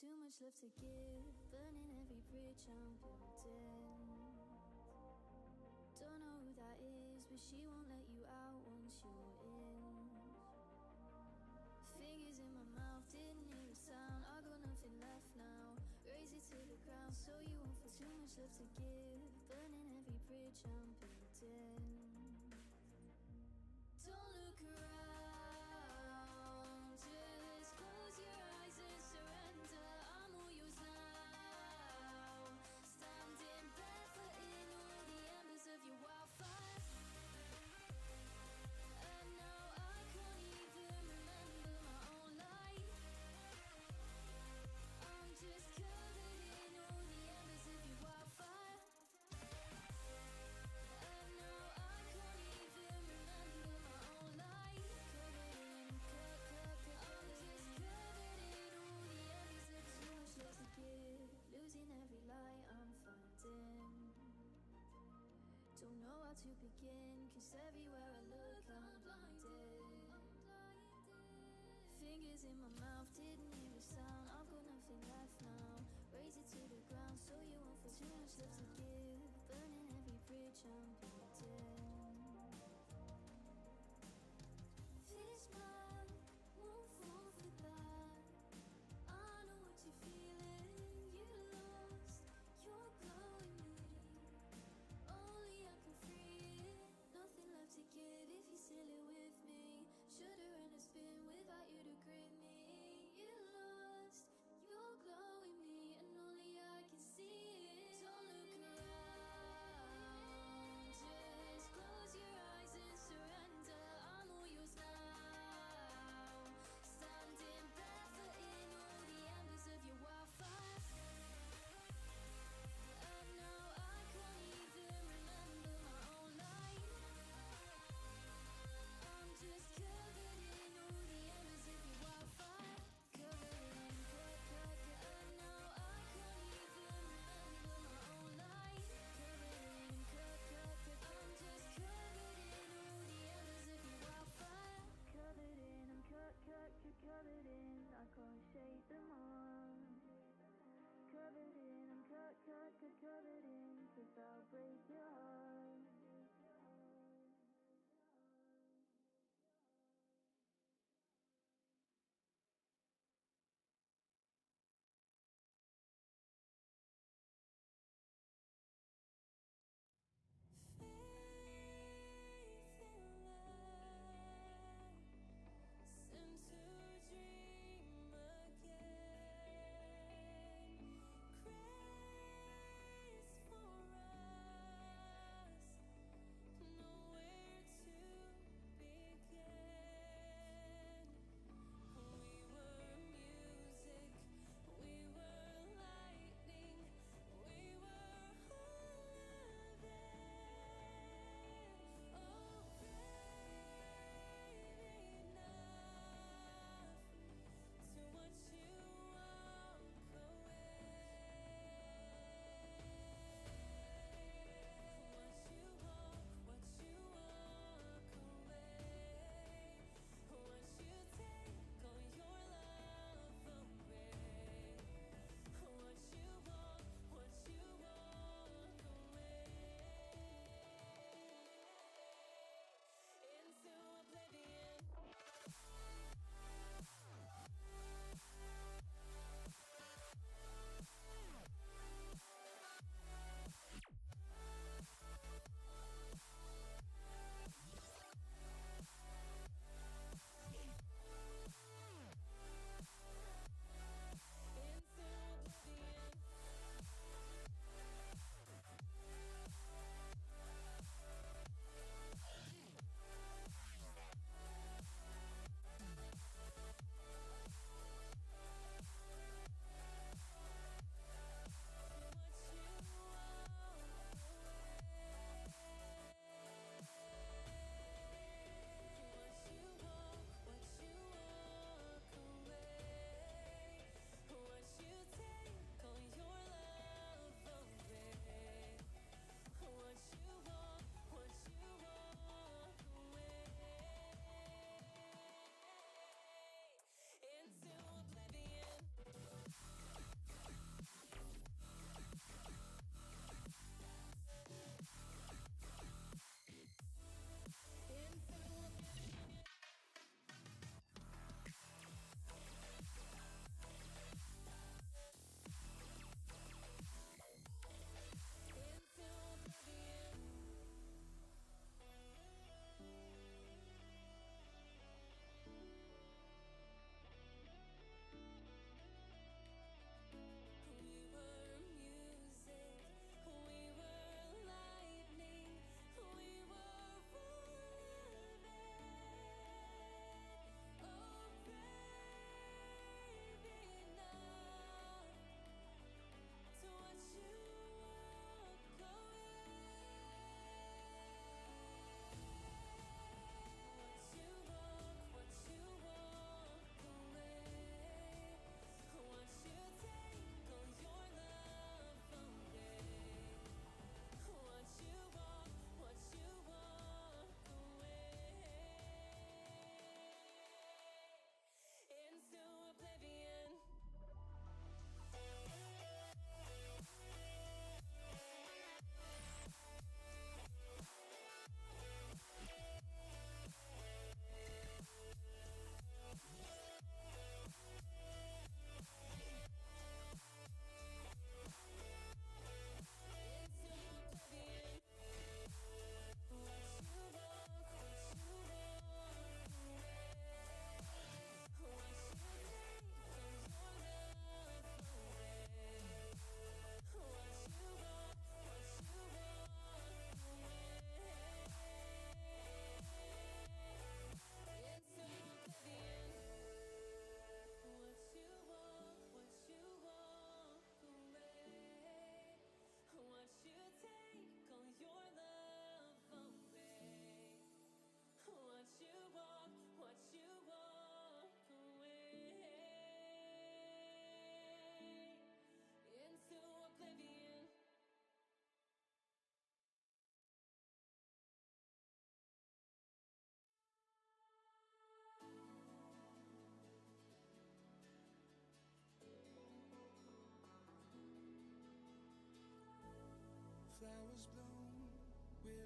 too much love to give, burning every bridge I'm building. Don't know who that is, but she won't let you out once you're in. Fingers in my mouth, didn't hear a sound. I got nothing left now. Raise it to the ground, so you won't feel too much love to give, burning every bridge I'm building. Don't look around, just close your eyes and surrender. I'm all yours now. Standing barefoot in all the embers of your wildfire. And now I can't even remember my own life. I'm just covered in all the embers of your wildfire. And now I can't even remember my own life. Covered in, I'm just covered in all the embers of too much love to give. Losing every light I'm finding. Don't know how to begin, 'cause everywhere I look I'm blinded. Fingers in my mouth, didn't hear a sound. I've got nothing left now. Raise it to the ground, so you won't feel too much love to give, burning every bridge I'm building. This man won't fall for that. I know what you're feeling. You lost your glowing me. Only I can free it. Nothing left to give if you're still here with me. Should've run a spin without you to grip me. You lost your glowing me, and only I can see it. Don't look around, just close your eyes and surrender. I'm all yours now. Standing barefoot in all the embers of your wildfire. And now I can't even remember my own life. I'm just covered in all the embers of your wildfire. Covered in, and now I can't even remember my own life. Covered in, I'm just covered in all the embers of your wildfire. Covered in, I'm covered in, I can't shake them all. Covered in, I'm covered in, 'cause I'll break your heart. Faith in love, and to dream again. Grace for us.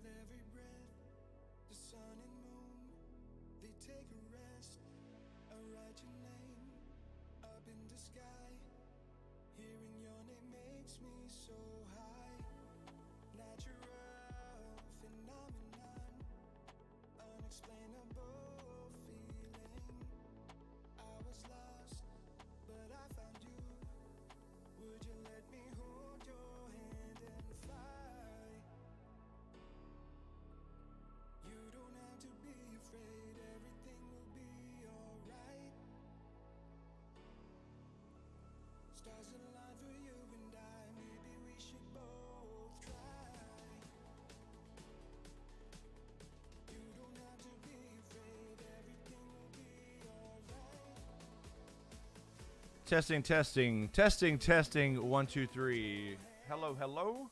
every breath, the sun and moon, they take a rest. I write your name up in the sky. Hearing your name makes me so high. Natural phenomenon, unexplainable feeling. I was lost, but I found you. Would you let me hold your hand and fly? You don't have to be afraid, everything will be alright. Stars align for you and I, maybe we should both try. You don't have to be afraid, everything will be alright. Testing, testing, testing, testing. 1, 2, 3. Hello, hello.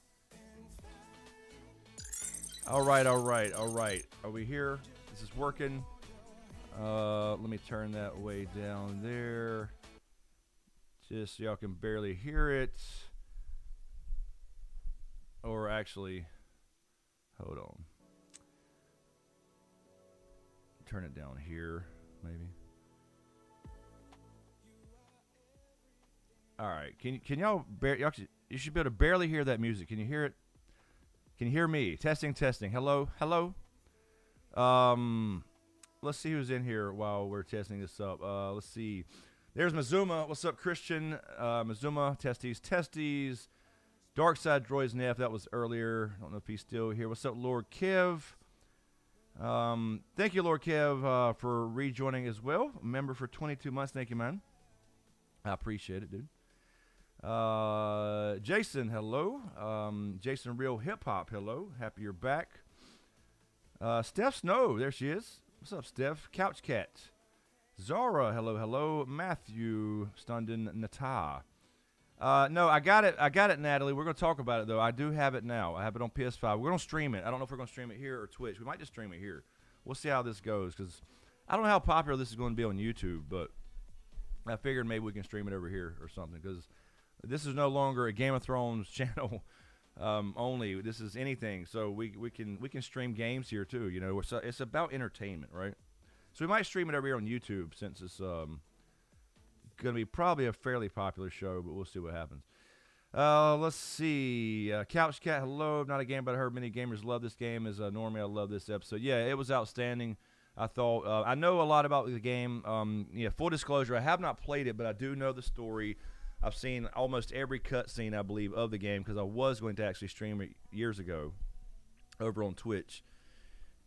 All right, all right, all right. Are we here? This is working. Let me turn that way down there. Just so y'all can barely hear it. Or actually, hold on. Turn it down here, maybe. All right. Can y'all you should be able to barely hear that music. Can you hear it? Can you hear me? Testing, testing. Hello, hello. Let's see who's in here while we're testing this up. Let's see. There's Mazuma. What's up, Christian? Mazuma, testes. Dark Side Droids Neff. That was earlier. I don't know if he's still here. What's up, Lord Kev? Thank you, Lord Kev, for rejoining as well. A member for 22 months. Thank you, man. I appreciate it, dude. Jason, hello. Jason Real Hip Hop, hello. Happy you're back. Steph Snow, there she is. What's up, Steph? Couch Cat. Zara, hello, hello. Matthew Stunden Nata. No, I got it, Natalie. We're going to talk about it, though. I do have it now. I have it on PS5. We're going to stream it. I don't know if we're going to stream it here or Twitch. We might just stream it here. We'll see how this goes, because I don't know how popular this is going to be on YouTube, but I figured maybe we can stream it over here or something, because this is no longer a Game of Thrones channel only. This is anything, so we can stream games here too. You know, it's about entertainment, right? So we might stream it over here on YouTube, since it's going to be probably a fairly popular show, but we'll see what happens. Let's see. Couch Cat, hello. Not a game, but I heard many gamers love this game. As normally, I love this episode. Yeah, it was outstanding. I thought I know a lot about the game. Yeah, full disclosure, I have not played it, but I do know the story. I've seen almost every cutscene, I believe, of the game, because I was going to actually stream it years ago over on Twitch.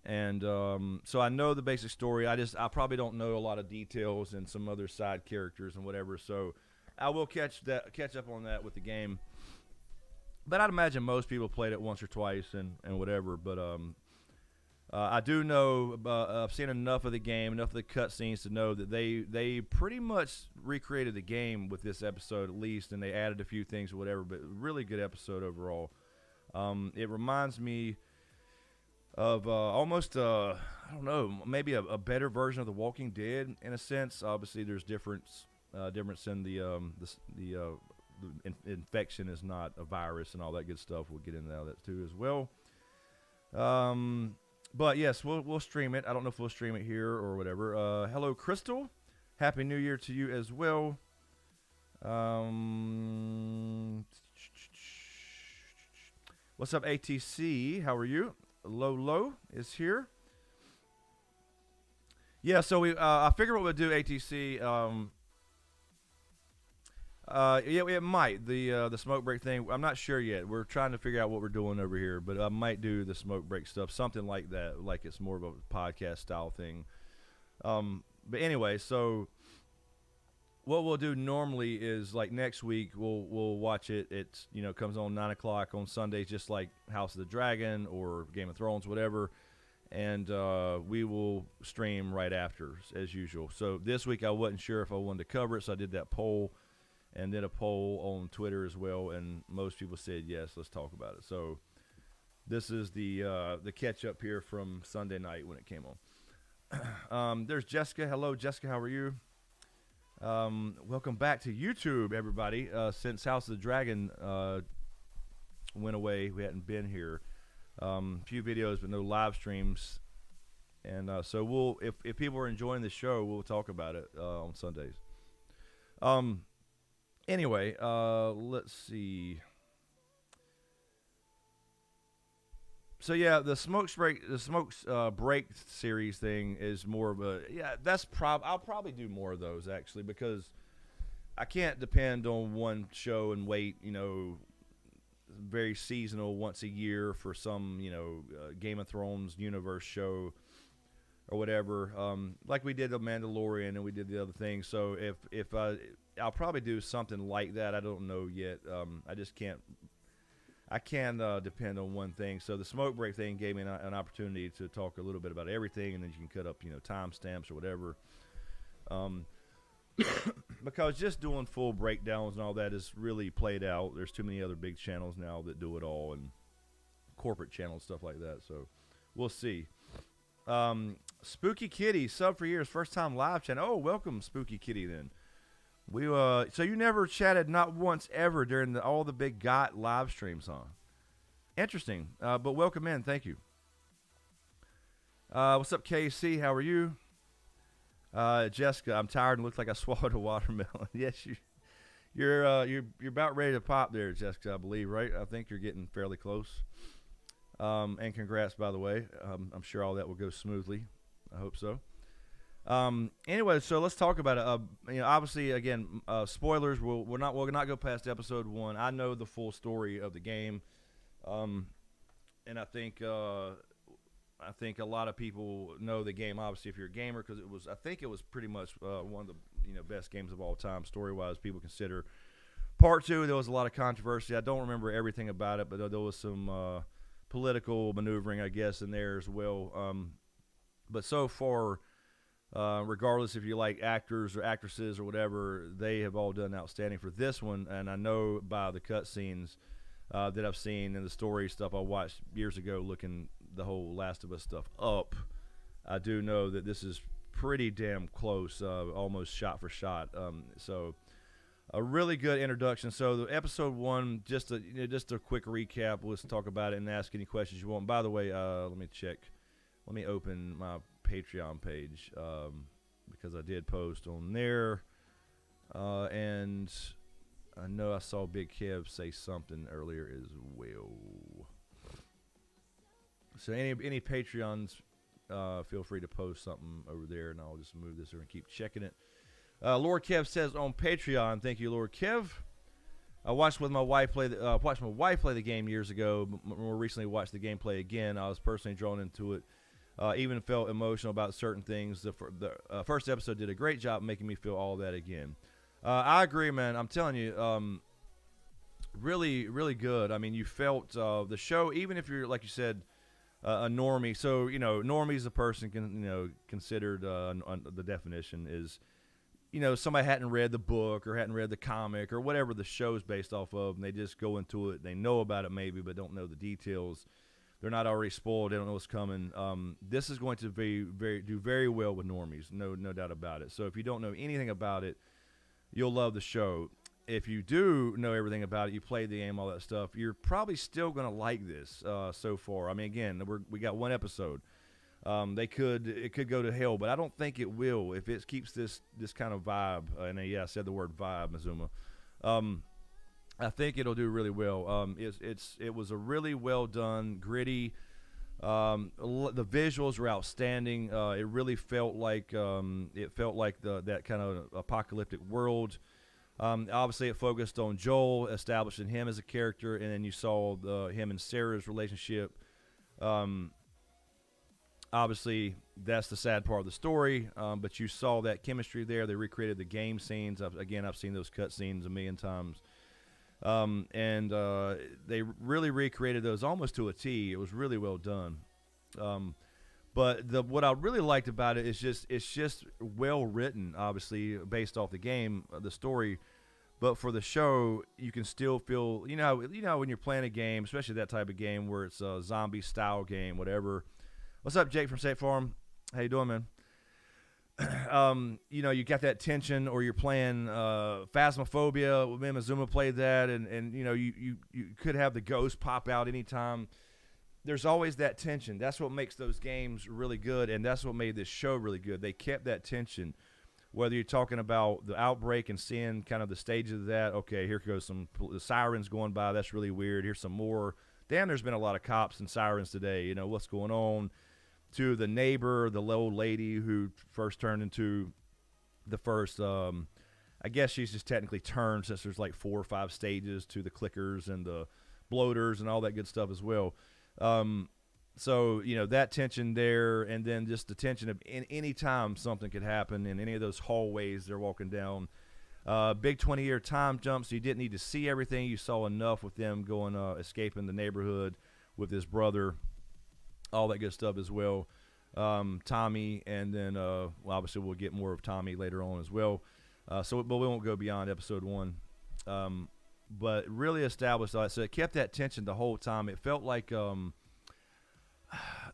And so I know the basic story. I probably don't know a lot of details and some other side characters and whatever. So I will catch up on that with the game. But I'd imagine most people played it once or twice and whatever. But I do know, I've seen enough of the game, enough of the cutscenes to know that they pretty much recreated the game with this episode at least, and they added a few things or whatever. But really good episode overall. It reminds me of almost I don't know, maybe a better version of The Walking Dead in a sense. Obviously, there's difference in the infection is not a virus and all that good stuff. We'll get into that too as well. But yes, we'll stream it. I don't know if we'll stream it here or whatever. Hello, Crystal. Happy New Year to you as well. What's up, ATC? How are you? Low is here. Yeah, so I figured what we'll do, ATC. Yeah, it might the smoke break thing. I'm not sure yet. We're trying to figure out what we're doing over here, but I might do the smoke break stuff, something like that, like it's more of a podcast style thing. But anyway, so what we'll do normally is, like, next week we'll watch it. It's, you know, comes on 9 o'clock on Sundays, just like House of the Dragon or Game of Thrones, whatever. And we will stream right after, as usual. So this week I wasn't sure if I wanted to cover it, so I did that poll, and then a poll on Twitter as well, and most people said yes, let's talk about it. So this is the catch up here from Sunday night when it came on. There's Jessica. Hello, Jessica. How are you? Welcome back to YouTube, everybody. Since House of the Dragon went away, we hadn't been here. Few videos, but no live streams. And so if people are enjoying the show, we'll talk about it on Sundays. Anyway, let's see. So yeah, the break series thing is more of a I'll probably do more of those actually, because I can't depend on one show and wait, very seasonal once a year for some, Game of Thrones universe show or whatever. Like we did The Mandalorian and we did the other things. So I'll probably do something like that. I don't know yet. I can't depend on one thing. So the smoke break thing gave me an opportunity to talk a little bit about everything, and then you can cut up, timestamps or whatever. Because just doing full breakdowns and all that is really played out. There's too many other big channels now that do it all, and corporate channels, stuff like that. So we'll see. Spooky Kitty, sub for years, first time live chat. Oh, welcome, Spooky Kitty. Then so you never chatted not once ever during all the big GOT live streams, huh? Interesting. But welcome in. Thank you. What's up, KC? How are you? Jessica, I'm tired and look like I swallowed a watermelon. Yes, you're about ready to pop there, Jessica, I believe, right? I think you're getting fairly close. And congrats, by the way. I'm sure all that will go smoothly. I hope so. Anyway, so let's talk about it. Obviously, again, spoilers. We'll not go past episode 1. I know the full story of the game, and I think a lot of people know the game. Obviously, if you're a gamer, because I think it was pretty much one of the best games of all time, story-wise. People consider part 2. There was a lot of controversy. I don't remember everything about it, but there was some political maneuvering, I guess, in there as well. But so far, regardless if you like actors or actresses or whatever, they have all done outstanding for this one. And I know by the cutscenes that I've seen and the story stuff I watched years ago, looking the whole Last of Us stuff up, I do know that this is pretty damn close, almost shot for shot. So a really good introduction. So the episode 1, just a quick recap. Let's talk about it and ask any questions you want. By the way, let me check. Let me open my Patreon page because I did post on there, and I know I saw Big Kev say something earlier as well. So any Patreons, feel free to post something over there, and I'll just move this over and keep checking it. Lord Kev says on Patreon, thank you, Lord Kev. I watched my wife play the game years ago. But more recently, watched the gameplay again. I was personally drawn into it. Even felt emotional about certain things. The first episode did a great job making me feel all that again. I agree, man. I'm telling you, really, really good. I mean, you felt the show, even if you're, like you said, a normie. So, normie is a person considered, the definition is, somebody hadn't read the book or hadn't read the comic or whatever the show's based off of, and they just go into it. They know about it maybe, but don't know the details. They're not already spoiled. They don't know what's coming. This is going to do very well with normies, no doubt about it. So if you don't know anything about it, you'll love the show. If you do know everything about it, you played the game, all that stuff, you're probably still going to like this so far. I mean, again, we got 1 episode. It could go to hell, but I don't think it will if it keeps this kind of vibe. And I said the word vibe, Mazuma. I think it'll do really well. It was a really well done, gritty. The visuals were outstanding. It really felt like that kind of apocalyptic world. Obviously, it focused on Joel, establishing him as a character, and then you saw him and Sarah's relationship. Obviously, that's the sad part of the story, but you saw that chemistry there. They recreated the game scenes. I've seen those cut scenes a million times. And they really recreated those almost to a T. It was really well done. But what I really liked about it is it's just well written, obviously based off the game, the story. But for the show, you can still feel, when you're playing a game, especially that type of game where it's a zombie style game, whatever. What's up, Jake from State Farm? How you doing, man? You got that tension, or you're playing Phasmophobia. Me and Mazuma played that, and you could have the ghost pop out anytime. there's always that tension. That's what makes those games really good, and that's what made this show really good. They kept that tension. Whether you're talking about the outbreak and seeing kind of the stages of that, okay, here goes some sirens going by. That's really weird. Here's some more. Damn, there's been a lot of cops and sirens today. You know, what's going on? To the neighbor, the old lady who first turned into the first, I guess she's just technically turned since there's like 4 or 5 stages to the clickers and the bloaters and all that good stuff as well. So, you know, that tension there, and then just the tension of any time something could happen in any of those hallways they're walking down. Big 20-year time jump, so you didn't need to see everything. You saw enough with them going, escaping the neighborhood with his brother, all that good stuff as well. Tommy, and then well, obviously we'll get more of Tommy later on as well. But we won't go beyond episode 1. But really established all that. So it kept that tension the whole time. It felt like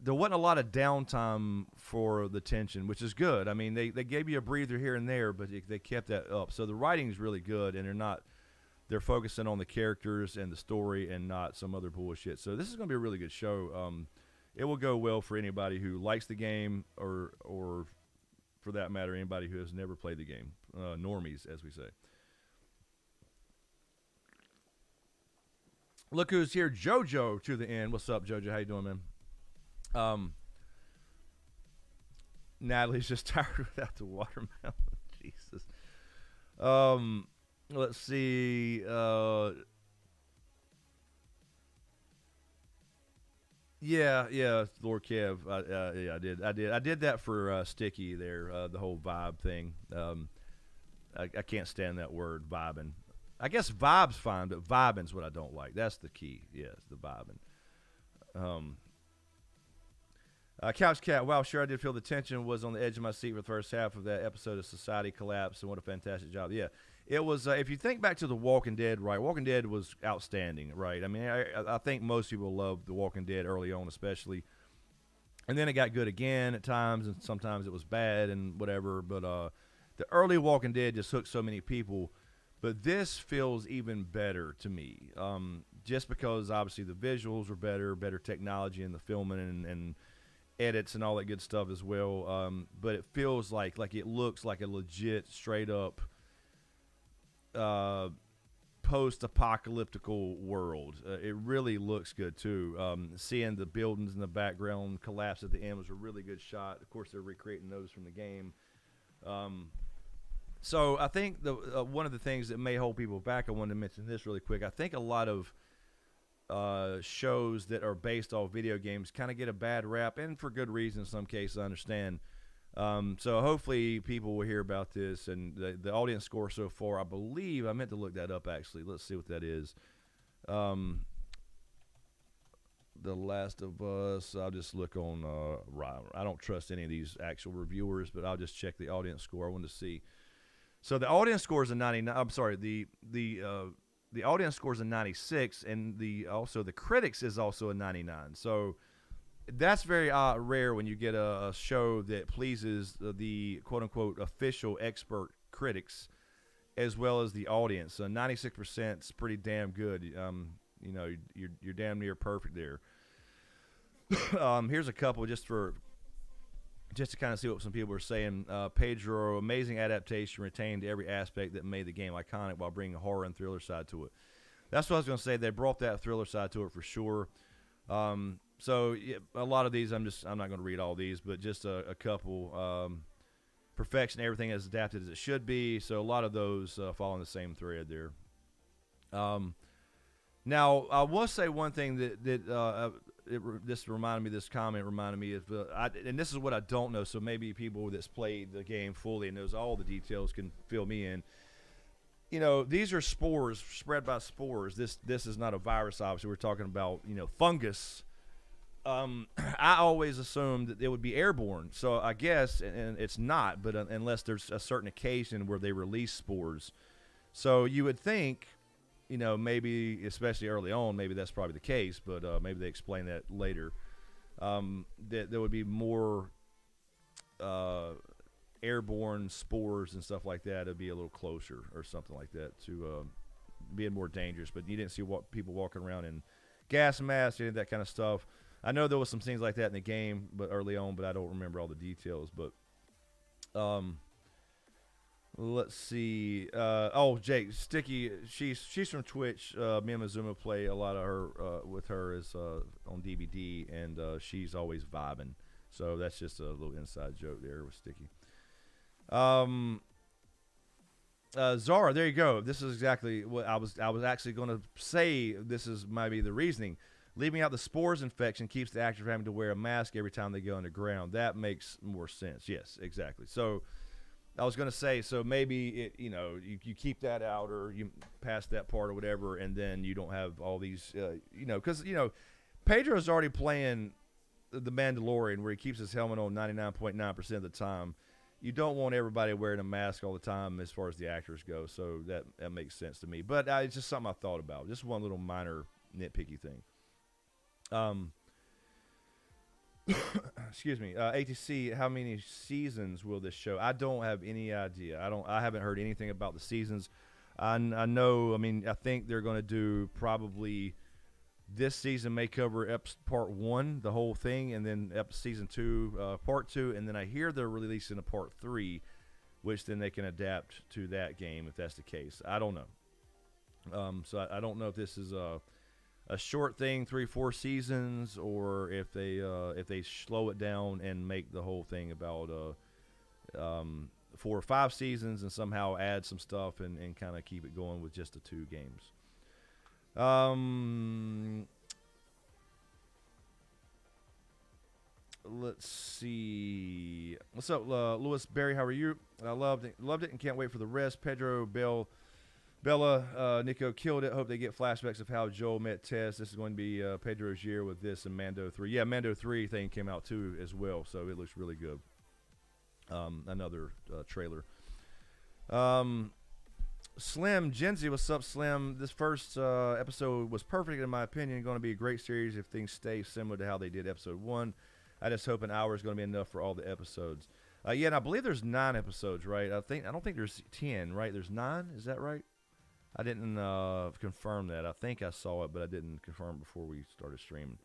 there wasn't a lot of downtime for the tension, which is good. I mean, they gave you a breather here and there, but they kept that up. So the writing is really good, and they're focusing on the characters and the story and not some other bullshit. So this is going to be a really good show. It will go well for anybody who likes the game or for that matter, anybody who has never played the game. Normies, as we say. Look who's here, JoJo to the end. What's up, JoJo? How you doing, man? Natalie's just tired without the watermelon. Jesus. Let's see. Yeah, Lord Kev. Yeah, I did that for Sticky there. The whole vibe thing. I can't stand that word, vibing. I guess vibe's fine, but vibing's what I don't like. That's the key. Yes, the vibing. Couch Cat, wow, sure I did feel the tension was on the edge of my seat for the first half of that episode of Society Collapse, and what a fantastic job. Yeah, it was, if you think back to The Walking Dead, right, Walking Dead was outstanding, right? I mean, I think most people loved The Walking Dead early on especially, and then it got good again at times, and sometimes it was bad and whatever, but the early Walking Dead just hooked so many people, but this feels even better to me, just because obviously the visuals were better technology in the filming and edits and all that good stuff as well, but it feels like it looks like a legit straight up post-apocalyptical world. It really looks good too. Seeing the buildings in the background collapse at the end was a really good shot. Of course, they're recreating those from the game. So I think the one of the things that may hold people back, I wanted to mention this really quick. I think a lot of shows that are based off video games kind of get a bad rap, and for good reason in some cases, I understand. So hopefully people will hear about this, and the audience score so far, I believe, I meant to look that up actually. Let's see what that is. The Last of Us, I'll just look on, I don't trust any of these actual reviewers, but I'll just check the audience score. I wanted to see. So the audience score is a 99, I'm sorry, the audience score is a 96, and the critics is also a 99. So that's very rare when you get a show that pleases the quote-unquote official expert critics as well as the audience. So 96% is pretty damn good. You know, you're damn near perfect there. Here's a couple just to kind of see what some people are saying. Pedro, amazing adaptation, retained every aspect that made the game iconic while bringing a horror and thriller side to it. That's what I was going to say. They brought that thriller side to it for sure. So yeah, a lot of these, I'm not going to read all these, but just a couple. Perfection, everything is adapted as it should be. So a lot of those fall in the same thread there. Now, I will say one thing this comment reminded me of, and this is what I don't know, so maybe people that's played the game fully and knows all the details can fill me in. You know, these are spores spread by spores. This is not a virus, obviously. We're talking about, you know, fungus. I always assumed that it would be airborne, so I guess, and it's not, but unless there's a certain occasion where they release spores. So you would think, you know, maybe, especially early on, maybe that's probably the case, but maybe they explain that later, that there would be more airborne spores and stuff like that. It'd be a little closer or something like that to being more dangerous. But you didn't see people walking around in gas masks, any of that kind of stuff. I know there was some things like that in the game, but early on, but I don't remember all the details. But let's see. Jake Sticky. She's from Twitch. Me and Mazuma play a lot of her with her is on DVD, and she's always vibing. So that's just a little inside joke there with Sticky. Zara, there you go. This is exactly what I was actually going to say. This is maybe the reasoning. Leaving out the spores infection keeps the actor from having to wear a mask every time they go underground. That makes more sense. Yes, exactly. So I was going to say, so maybe you keep that out, or you pass that part or whatever, and then you don't have all these, because Pedro's already playing the Mandalorian where he keeps his helmet on 99.9% of the time. You don't want everybody wearing a mask all the time as far as the actors go, so that makes sense to me. But it's just something I thought about. Just one little minor nitpicky thing. Excuse me. ATC, how many seasons will this show? I don't have any idea. I haven't heard anything about the seasons. I know. I mean, I think they're going to do probably this season may cover part 1, the whole thing, and then season 2, part 2, and then I hear they're releasing a part 3, which then they can adapt to that game if that's the case. I don't know. So I don't know if this is a short thing, 3-4 seasons, or if they slow it down and make the whole thing about 4 or 5 seasons and somehow add some stuff and kind of keep it going with just the 2 games. Let's see. What's up, Louis Berry? How are you? I loved it and can't wait for the rest. Pedro, Bella, Nico killed it. Hope they get flashbacks of how Joel met Tess. This is going to be Pedro's year with this and Mando 3. Yeah, Mando 3 thing came out too as well, so it looks really good. Another trailer. Slim, Genzi, what's up, Slim? This first episode was perfect in my opinion. Going to be a great series if things stay similar to how they did episode 1. I just hope an hour is going to be enough for all the episodes. Yeah, and I believe there's 9 episodes, right? I don't think there's 10, right? There's 9. Is that right? I didn't confirm that. I think I saw it, but I didn't confirm before we started streaming.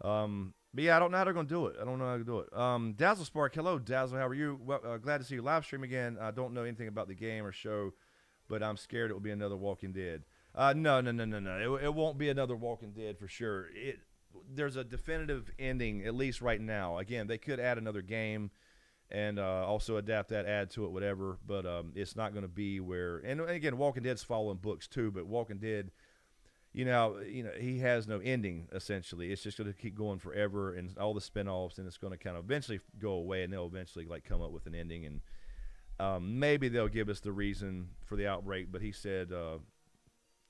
But yeah, I don't know how they're going to do it. I don't know how to do it. Dazzle Spark, hello, Dazzle. How are you? Well, glad to see you live stream again. I don't know anything about the game or show, but I'm scared it will be another Walking Dead. No. It won't be another Walking Dead for sure. There's a definitive ending, at least right now. Again, they could add another game and also adapt that, add to it, whatever. But it's not going to be where. And again, Walking Dead's following books too. But Walking Dead, he has no ending. Essentially, it's just going to keep going forever, and all the spinoffs, and it's going to kind of eventually go away, and they'll eventually come up with an ending, and maybe they'll give us the reason for the outbreak. But he said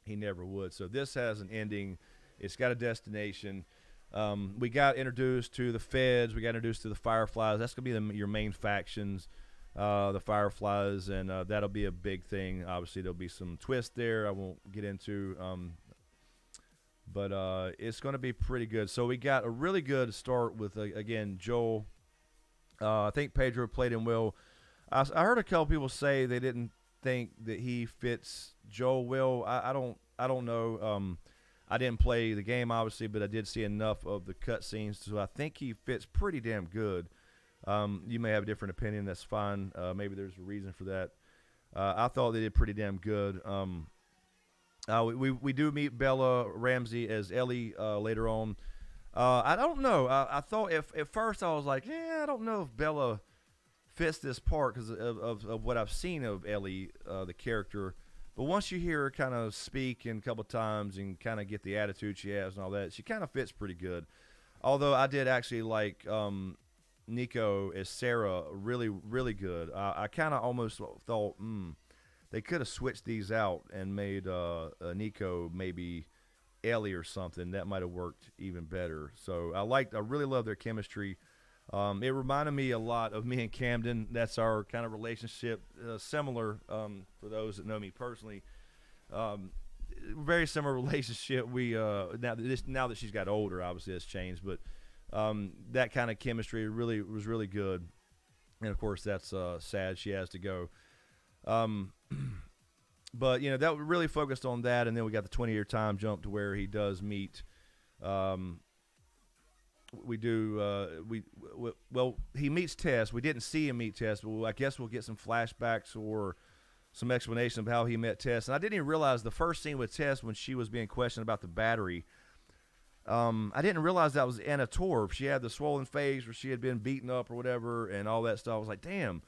he never would. So this has an ending. It's got a destination. We got introduced to the Feds. We got introduced to the Fireflies. That's going to be your main factions, the Fireflies, and that'll be a big thing. Obviously, there'll be some twist there I won't get into, but it's going to be pretty good. So we got a really good start with, again, Joel. I think Pedro played him well. I heard a couple people say they didn't think that he fits Joel well. I don't know. I didn't play the game, obviously, but I did see enough of the cutscenes, so I think he fits pretty damn good. You may have a different opinion. That's fine. Maybe there's a reason for that. I thought they did pretty damn good. We do meet Bella Ramsey as Ellie later on. I don't know. I thought at first I was like, I don't know if Bella fits this part because of what I've seen of Ellie, the character. But once you hear her kind of speak in a couple of times and kind of get the attitude she has and all that, she kind of fits pretty good. Although I did actually like Nico as Sarah really, really good. I kind of almost thought they could have switched these out and made Nico maybe Ellie or something. That might have worked even better. So I really love their chemistry. It reminded me a lot of me and Camden. That's our kind of relationship, similar for those that know me personally. Very similar relationship. We now that she's got older, obviously that's changed, but that kind of chemistry was really good. And of course, that's sad she has to go. But that really focused on that, and then we got the 20-year time jump to where he does meet we do. Well, he meets Tess. We didn't see him meet Tess, but I guess we'll get some flashbacks or some explanation of how he met Tess. And I didn't even realize the first scene with Tess when she was being questioned about the battery. I didn't realize that was Anna Torv. She had the swollen face where she had been beaten up or whatever and all that stuff. I was like, damn.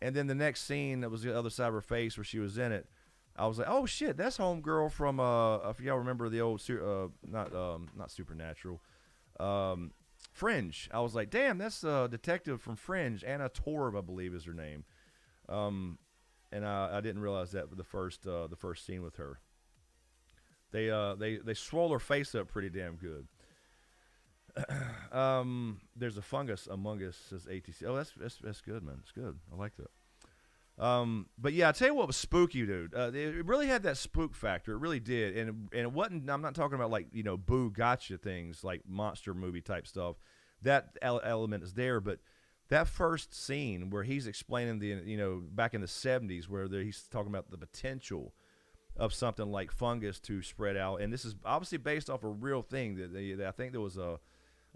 And then the next scene, that was the other side of her face where she was in it. I was like, oh shit, that's homegirl from if y'all remember the old not Supernatural, Fringe. I was like, damn, that's a detective from Fringe. Anna Torv, I believe, is her name. And I didn't realize that with the first scene with her. They swole her face up pretty damn good. There's a fungus among us, says ATC. Oh, that's good, man. It's good. I like that. But yeah, I tell you what was spooky, dude. It really had that spook factor. It really did, and it wasn't. I'm not talking about like boo gotcha things like monster movie type stuff. That element is there, but that first scene where he's explaining back in the 70s where he's talking about the potential of something like fungus to spread out, and this is obviously based off a real thing. That I think there was a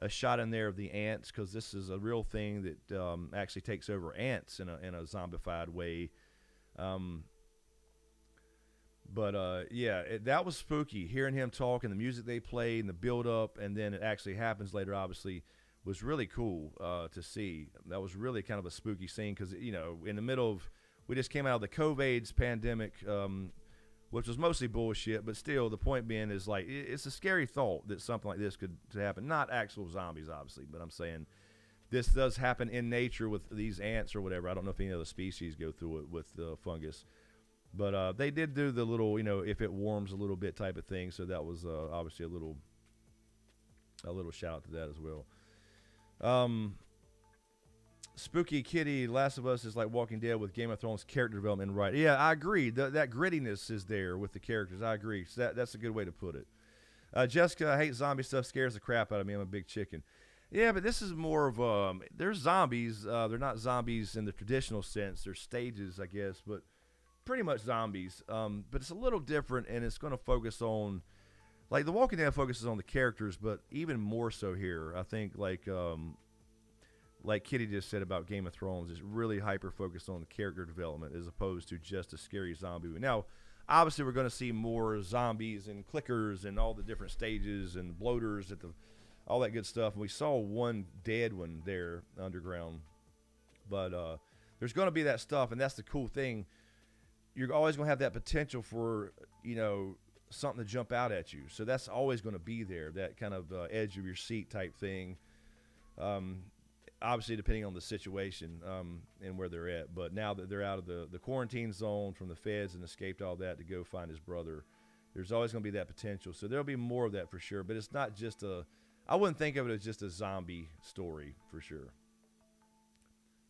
shot in there of the ants, because this is a real thing that actually takes over ants in a zombified way. That was spooky. Hearing him talk and the music they played and the build up, and then it actually happens later, obviously, was really cool to see. That was really kind of a spooky scene because, in the middle of, we just came out of the COVID pandemic, which was mostly bullshit, but still, the point being is, like, it's a scary thought that something like this could happen. Not actual zombies, obviously, but I'm saying this does happen in nature with these ants or whatever. I don't know if any other species go through it with fungus. But they did do the little, if it warms a little bit type of thing, so that was obviously a little shout out to that as well. Spooky Kitty, Last of Us is like Walking Dead with Game of Thrones character development, right? Yeah, I agree. That grittiness is there with the characters. I agree. So that's a good way to put it. Jessica, I hate zombie stuff. Scares the crap out of me. I'm a big chicken. Yeah, but this is more of there's zombies. They're not zombies in the traditional sense. They're stages, I guess, but pretty much zombies. But it's a little different, and it's going to focus on, like, The Walking Dead focuses on the characters, but even more so here. I think like Kitty just said about Game of Thrones, is really hyper-focused on the character development as opposed to just a scary zombie. Now, obviously, we're going to see more zombies and clickers and all the different stages and bloaters, all that good stuff. And we saw one dead one there underground. But there's going to be that stuff, and that's the cool thing. You're always going to have that potential for, something to jump out at you. So that's always going to be there, that kind of edge of your seat type thing. Obviously, depending on the situation and where they're at. But now that they're out of the quarantine zone from the feds and escaped all that to go find his brother, there's always going to be that potential. So there'll be more of that for sure. But it's not just I wouldn't think of it as just a zombie story for sure.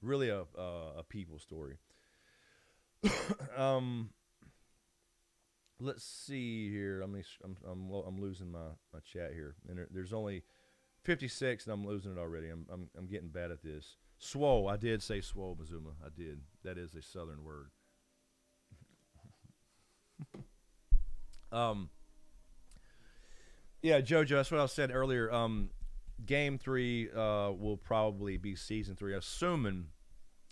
Really a people story. Let's see here. I'm losing my chat here. And there's only 56, and I'm losing it already. I'm getting bad at this. Swole. I did say swole, Mazuma. I did. That is a southern word. Yeah, JoJo, that's what I said earlier. Game 3 will probably be season 3, assuming,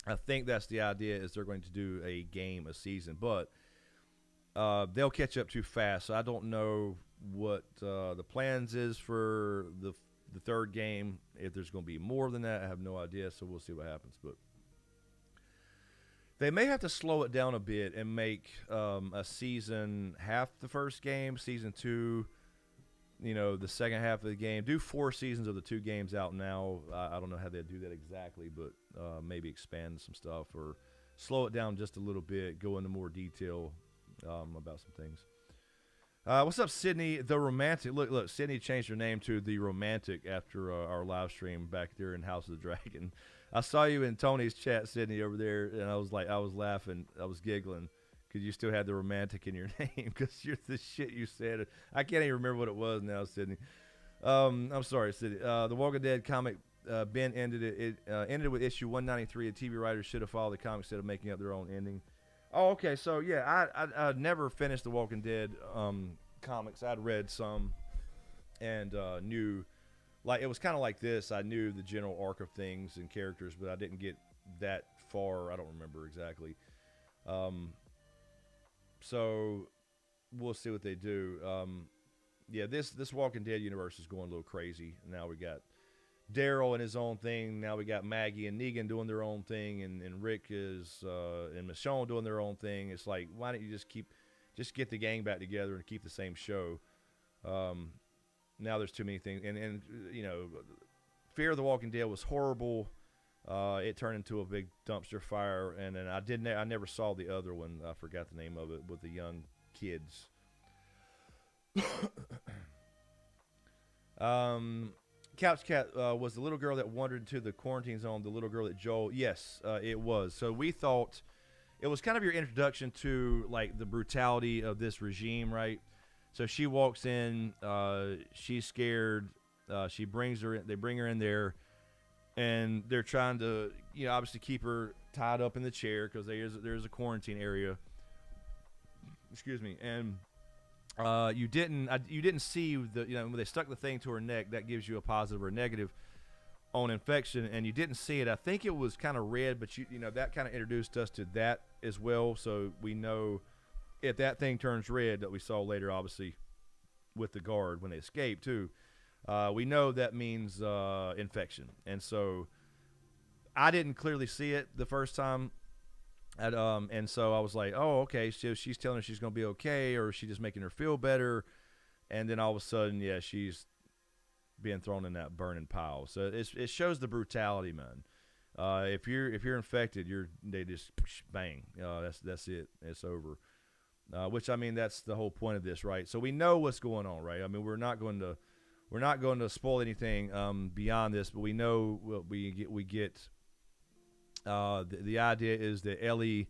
I think that's the idea, is they're going to do a season, but they'll catch up too fast. So I don't know what the plans is for the third game. If there's going to be more than that, I have no idea. So we'll see what happens. But they may have to slow it down a bit and make a season half the first game, season 2, the second half of the game. Do 4 seasons of the 2 games out now. I don't know how they do that exactly, but maybe expand some stuff or slow it down just a little bit, go into more detail about some things. What's up, Sydney the Romantic? Look, Sydney changed her name to the Romantic after our live stream back there in House of the Dragon. I saw you in Tony's chat, Sydney, over there, and I was laughing, I was giggling, because you still had the Romantic in your name, because you're the shit you said. I can't even remember what it was now, Sydney. I'm sorry, Sydney. The Walking Dead comic, Ben ended it. It ended with issue 193. The TV writers should have followed the comic instead of making up their own ending. Oh, okay. So yeah, I never finished the Walking Dead comics. I'd read some and knew like it was kind of like this. I knew the general arc of things and characters, but I didn't get that far. I don't remember exactly. So we'll see what they do. Yeah, this Walking Dead universe is going a little crazy. Now we got Daryl and his own thing. Now we got Maggie and Negan doing their own thing, and Rick is and Michonne doing their own thing. It's like, why don't you just get the gang back together and keep the same show? Now there's too many things, and you know, Fear of the Walking Dead was horrible. It turned into a big dumpster fire, and then I never saw the other one. I forgot the name of it, with the young kids. Couch Cat was the little girl that wandered into the quarantine zone. The little girl that Joel, yes, it was. So we thought it was kind of your introduction to like the brutality of this regime, right? So she walks in, she's scared. They bring her in there, and they're trying to, you know, obviously keep her tied up in the chair because there's a quarantine area. Excuse me, and you didn't see the, you know, when they stuck the thing to her neck, that gives you a positive or negative on infection, and you didn't see it. I think it was kind of red, but you know that kind of introduced us to that as well. So we know if that thing turns red, that we saw later, obviously with the guard when they escaped too. We know that means infection, and so I didn't clearly see it the first time. And so I was like, oh, okay, so she's telling her she's going to be okay, or is she just making her feel better? And then all of a sudden, yeah, she's being thrown in that burning pile. So it shows the brutality, man. If you're infected, they just bang. That's it. It's over. Which, I mean, that's the whole point of this, right? So we know what's going on, right? I mean, we're not going to spoil anything beyond this, but we know what we get. The idea is that Ellie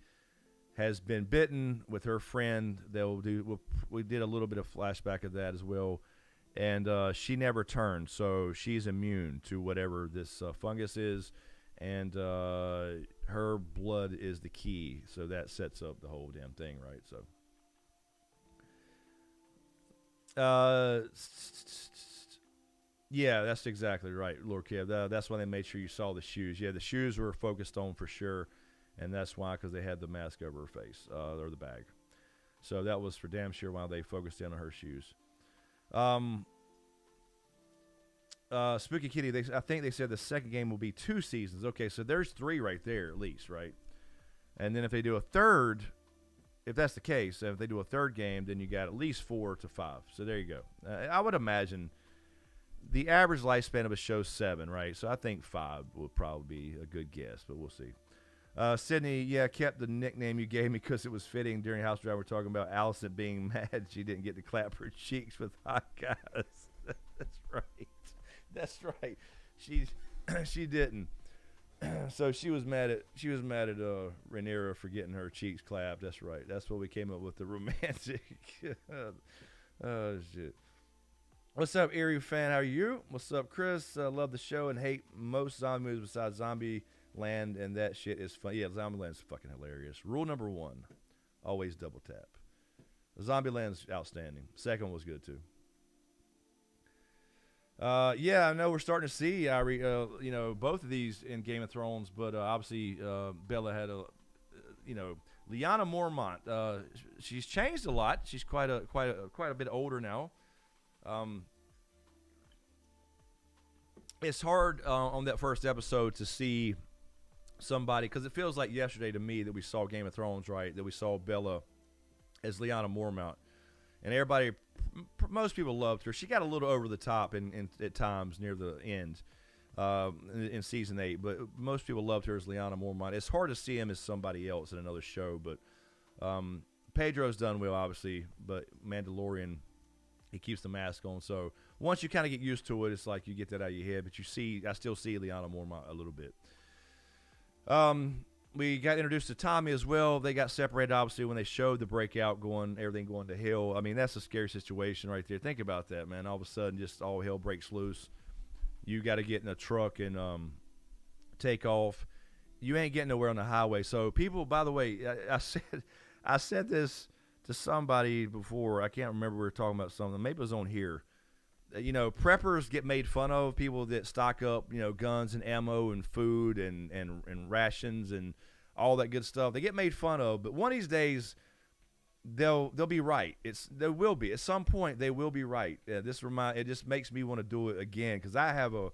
has been bitten with her friend. We did a little bit of flashback of that as well, and she never turned, so she's immune to whatever this fungus is, and her blood is the key. So that sets up the whole damn thing, right? So. Yeah, that's exactly right, Lord Kev. That's why they made sure you saw the shoes. Yeah, the shoes were focused on for sure, and that's why, because they had the mask over her face, or the bag. So that was for damn sure why they focused in on her shoes. Spooky Kitty, I think they said the second game will be 2 seasons. Okay, so there's 3 right there at least, right? And then if they do a third, if that's the case, if they do a third game, then you got at least 4 to 5. So there you go. I would imagine the average lifespan of a show is 7, right? So I think 5 would probably be a good guess, but we'll see. Sydney, yeah, kept the nickname you gave me because it was fitting during House Drive. We're talking about Allison being mad she didn't get to clap her cheeks with hot guys. That's right. That's right. She didn't. So she was mad at Rhaenyra for getting her cheeks clapped. That's right. That's what we came up with, the romantic. Oh shit. What's up, Erie fan? How are you? What's up, Chris? Love the show and hate most zombie movies besides Zombie Land, and that shit is fun. Yeah, Zombie Land's fucking hilarious. Rule number 1, always double tap. Zombie Land's outstanding. Second was good too. Yeah, I know we're starting to see, you know, both of these in Game of Thrones, but obviously Bella had Lyanna Mormont. She's changed a lot. She's quite a bit older now. It's hard on that first episode to see somebody, because it feels like yesterday to me that we saw Game of Thrones, right? That we saw Bella as Lyanna Mormont, and everybody, most people loved her. She got a little over the top in at times near the end in season 8, but most people loved her as Lyanna Mormont. It's hard to see him as somebody else in another show, but Pedro's done well, obviously, but Mandalorian, he keeps the mask on. So once you kind of get used to it, it's like you get that out of your head. But I still see Lyanna Mormont a little bit. We got introduced to Tommy as well. They got separated, obviously, when they showed the breakout everything going to hell. I mean, that's a scary situation right there. Think about that, man. All of a sudden, just all hell breaks loose. You got to get in a truck and take off. You ain't getting nowhere on the highway. So people, by the way, I said this to somebody before. I can't remember. We were talking about something. Maybe it was on here. preppers get made fun of. People that stock up, guns and ammo and food and rations and all that good stuff. They get made fun of. But one of these days, they'll be right. They will be at some point. They will be right. It just makes me want to do it again because I have a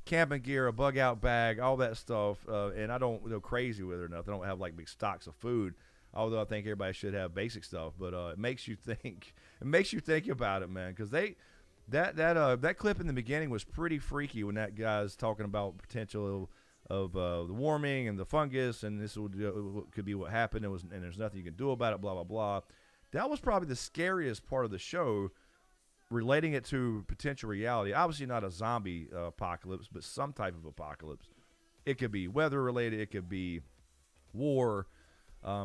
camping gear, a bug out bag, all that stuff, and I don't go crazy with it or nothing. I don't have like big stocks of food. Although I think everybody should have basic stuff, but it makes you think. It makes you think about it, man, because that clip in the beginning was pretty freaky when that guy's talking about potential of the warming and the fungus, and this could be what happened. And there's nothing you can do about it. Blah blah blah. That was probably the scariest part of the show, relating it to potential reality. Obviously not a zombie apocalypse, but some type of apocalypse. It could be weather related. It could be war.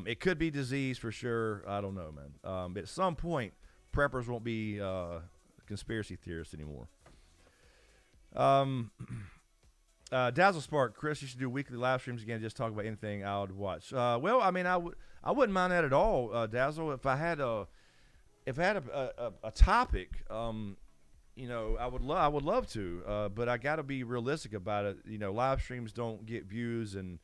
It could be disease for sure. I don't know, man. But at some point, preppers won't be conspiracy theorists anymore. Dazzle Spark, Chris, you should do weekly live streams again. Just talk about anything I would watch. Well, I mean, I wouldn't mind that at all, Dazzle. If I had a topic, I would love to. But I got to be realistic about it. Live streams don't get views, and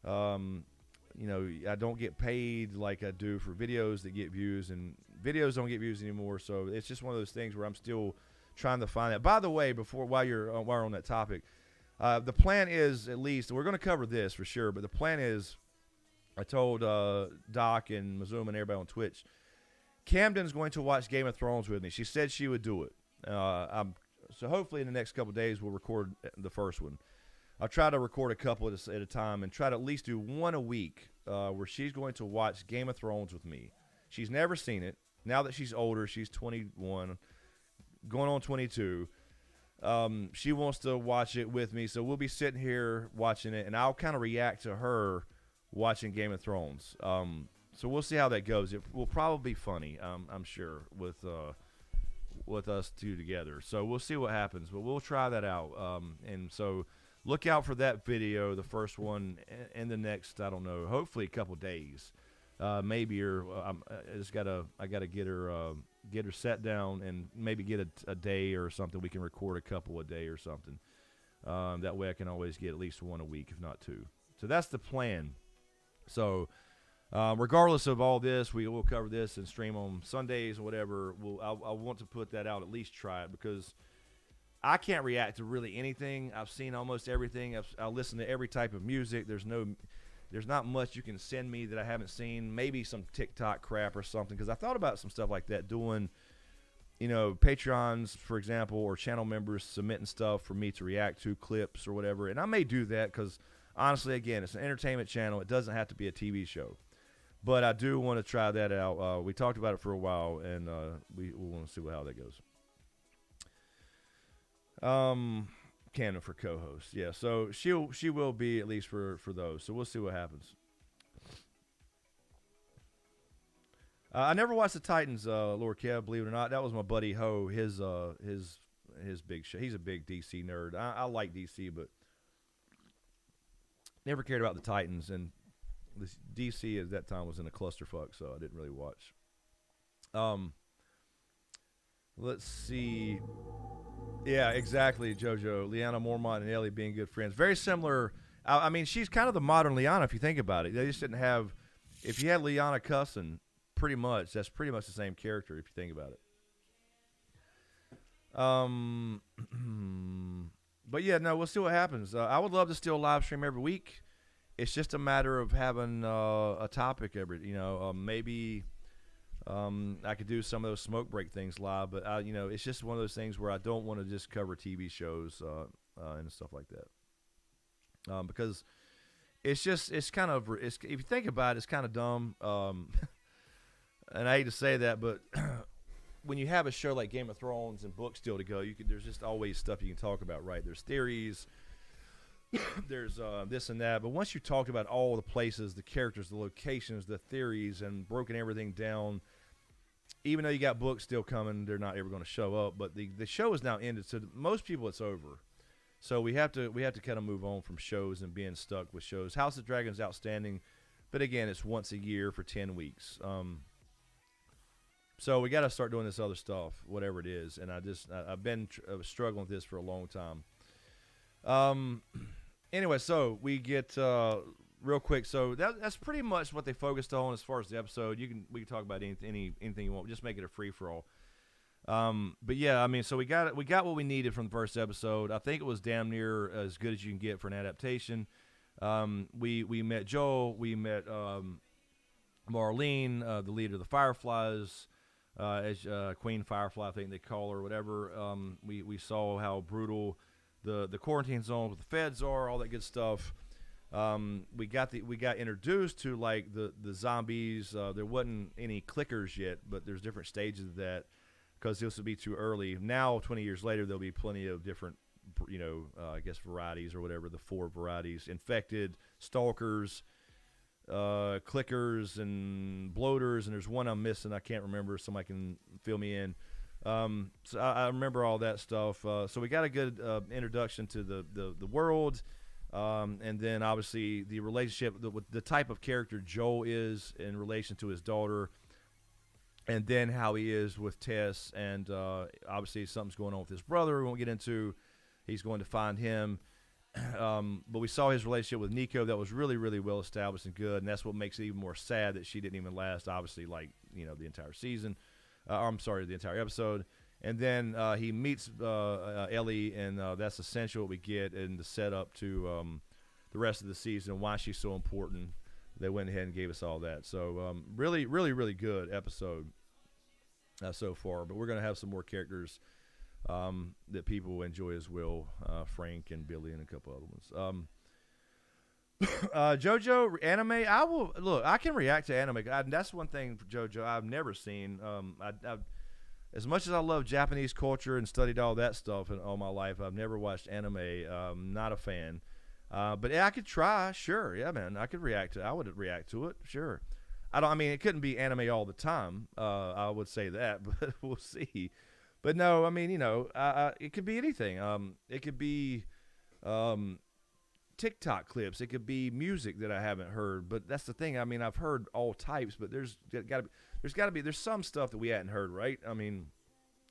I don't get paid like I do for videos that get views, and videos don't get views anymore. So it's just one of those things where I'm still trying to find that. By the way, while we're on that topic, the plan is, at least, we're going to cover this for sure, but the plan is, I told Doc and Mazuma and everybody on Twitch, Camden's going to watch Game of Thrones with me. She said she would do it. So hopefully in the next couple of days we'll record the first one. I'll try to record a couple at a time and try to at least do one a week where she's going to watch Game of Thrones with me. She's never seen it. Now that she's older, she's 21, going on 22. She wants to watch it with me, so we'll be sitting here watching it, and I'll kind of react to her watching Game of Thrones. So we'll see how that goes. It will probably be funny, I'm sure, with us two together. So we'll see what happens, but we'll try that out. And so look out for that video, the first one, in the next, I don't know, hopefully a couple days, maybe. Or I gotta get her set down and maybe get a day or something. We can record a couple a day or something. That way I can always get at least one a week, if not two. So that's the plan. So regardless of all this, we will cover this and stream on Sundays or whatever. I want to put that out, at least try it, because I can't react to really anything. I've seen almost everything. I listen to every type of music. There's not much you can send me that I haven't seen. Maybe some TikTok crap or something, because I thought about some stuff like that, doing, Patreons, for example, or channel members submitting stuff for me to react to, clips or whatever. And I may do that because, honestly, again, it's an entertainment channel. It doesn't have to be a TV show. But I do want to try that out. We talked about it for a while, and we want to see how that goes. Canon for co-host, yeah. So she will be, at least for those. So we'll see what happens. I never watched the Titans, Lord Kev, believe it or not. That was my buddy Ho. His big show. He's a big DC nerd. I like DC, but never cared about the Titans. And this DC at that time was in a clusterfuck, so I didn't really watch. Let's see. Yeah, exactly, JoJo. Liana Mormont and Ellie being good friends. Very similar. I mean, she's kind of the modern Liana if you think about it. They just didn't have... If you had Liana cussing, that's pretty much the same character if you think about it. But yeah, no, we'll see what happens. I would love to still live stream every week. It's just a matter of having a topic every... maybe... I could do some of those smoke break things live, but it's just one of those things where I don't want to just cover TV shows and stuff like that, because it's kind of, if you think about it, it's kind of dumb. And I hate to say that, but when you have a show like Game of Thrones and books still to go, there's just always stuff you can talk about, right? There's theories. There's this and that, but once you talked about all the places, the characters, the locations, the theories, and broken everything down, even though you got books still coming, they're not ever going to show up. But the show is now ended, so most people it's over. So we have to kind of move on from shows and being stuck with shows. House of Dragons outstanding, but again, it's once a year for 10 weeks. So we got to start doing this other stuff, whatever it is. And I've been struggling with this for a long time. Anyway, so we get real quick. So that's pretty much what they focused on as far as the episode. We can talk about anything you want. Just make it a free for all. But yeah, I mean, so we got what we needed from the first episode. I think it was damn near as good as you can get for an adaptation. We met Joel. We met Marlene, the leader of the Fireflies. As Queen Firefly, I think they call her, whatever. We saw how brutal the quarantine zones with the feds are, all that good stuff. We got introduced to like the zombies. There wasn't any clickers yet, but there's different stages of that because this would be too early. Now, 20 years later, there'll be plenty of different, I guess varieties or whatever. The 4 varieties: infected, stalkers, clickers, and bloaters, and there's one I'm missing. I can't remember. Somebody can fill me in. So I remember all that stuff. So we got a good introduction to the world, and then obviously the relationship, the type of character Joel is in relation to his daughter, and then how he is with Tess, and obviously something's going on with his brother. We won't get into. He's going to find him. But we saw his relationship with Nico that was really, really well established and good, and that's what makes it even more sad that she didn't even last, obviously, like, the entire season. I'm sorry, the entire episode. And then he meets Ellie, and that's essentially what we get in the setup to the rest of the season and why she's so important. They went ahead and gave us all that. So really, really, really good episode so far. But we're going to have some more characters that people enjoy as well, Frank and Billy and a couple other ones. JoJo anime, I can react to anime. That's one thing for JoJo I've never seen. As much as I love Japanese culture and studied all that stuff all my life, I've never watched anime. Not a fan. But yeah, I could try, sure. Yeah, man, I would react to it, sure. It couldn't be anime all the time. I would say that, but we'll see. But no, it could be anything. It could be TikTok clips. It could be music that I haven't heard. But that's the thing. I've heard all types, but there's some stuff that we hadn't heard, right?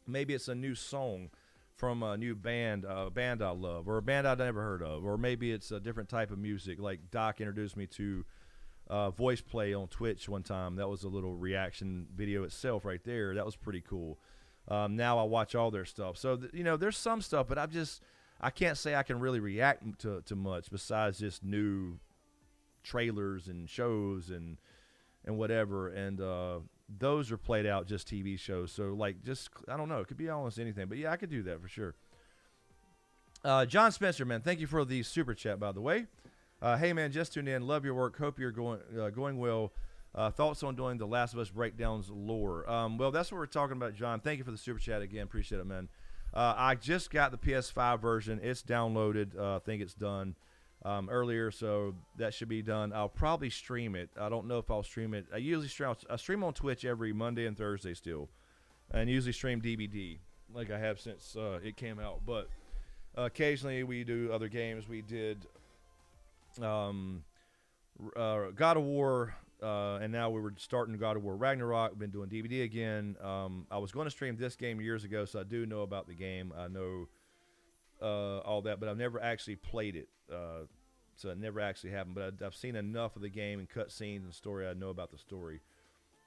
Maybe it's a new song from a new band, a band I love, or a band I'd never heard of, or maybe it's a different type of music. Like Doc introduced me to Voice Play on Twitch one time. That was a little reaction video itself right there. That was pretty cool. Now I watch all their stuff. So, there's some stuff, but I can't say I can really react to much besides just new trailers and shows and whatever. And those are played out just TV shows. So, I don't know. It could be almost anything. But, yeah, I could do that for sure. John Spencer, man, thank you for the super chat, by the way. Hey, man, just tuned in. Love your work. Hope you're going well. Thoughts on doing the Last of Us breakdowns lore? Well, that's what we're talking about, John. Thank you for the super chat again. Appreciate it, man. I just got the PS5 version. It's downloaded. I think it's done earlier, so that should be done. I'll probably stream it. I don't know if I'll stream it. I stream on Twitch every Monday and Thursday still, and usually stream DVD like I have since it came out. But occasionally we do other games. We did God of War. And now we were starting God of War Ragnarok. We've been doing DVD again. I was going to stream this game years ago, so I do know about the game. I know all that, but I've never actually played it. So it never actually happened. But I've seen enough of the game and cutscenes and story. I know about the story.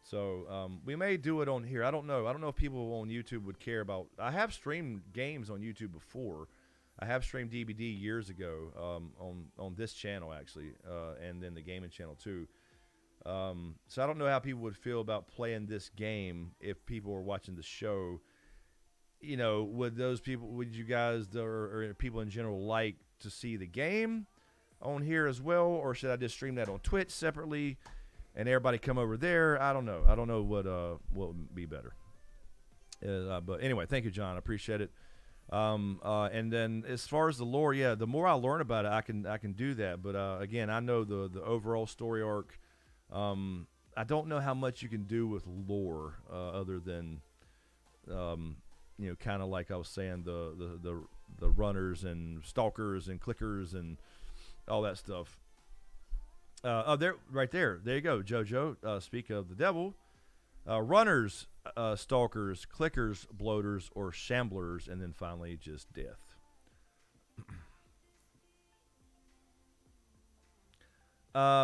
So we may do it on here. I don't know. I don't know if people on YouTube would care about. I have streamed games on YouTube before. I have streamed DVD years ago on this channel, actually, and then the gaming channel, too. So I don't know how people would feel about playing this game if people were watching the show. Would you guys or people in general like to see the game on here as well, or should I just stream that on Twitch separately and everybody come over there? I don't know. I don't know what would be better. But anyway, thank you, John. I appreciate it. And then as far as the lore, yeah, the more I learn about it, I can do that. But again, I know the overall story arc. I don't know how much you can do with lore other than kind of like I was saying, the runners and stalkers and clickers and all that stuff. There you go, JoJo. Speak of the devil. Runners, stalkers, clickers, bloaters, or shamblers, and then finally just death.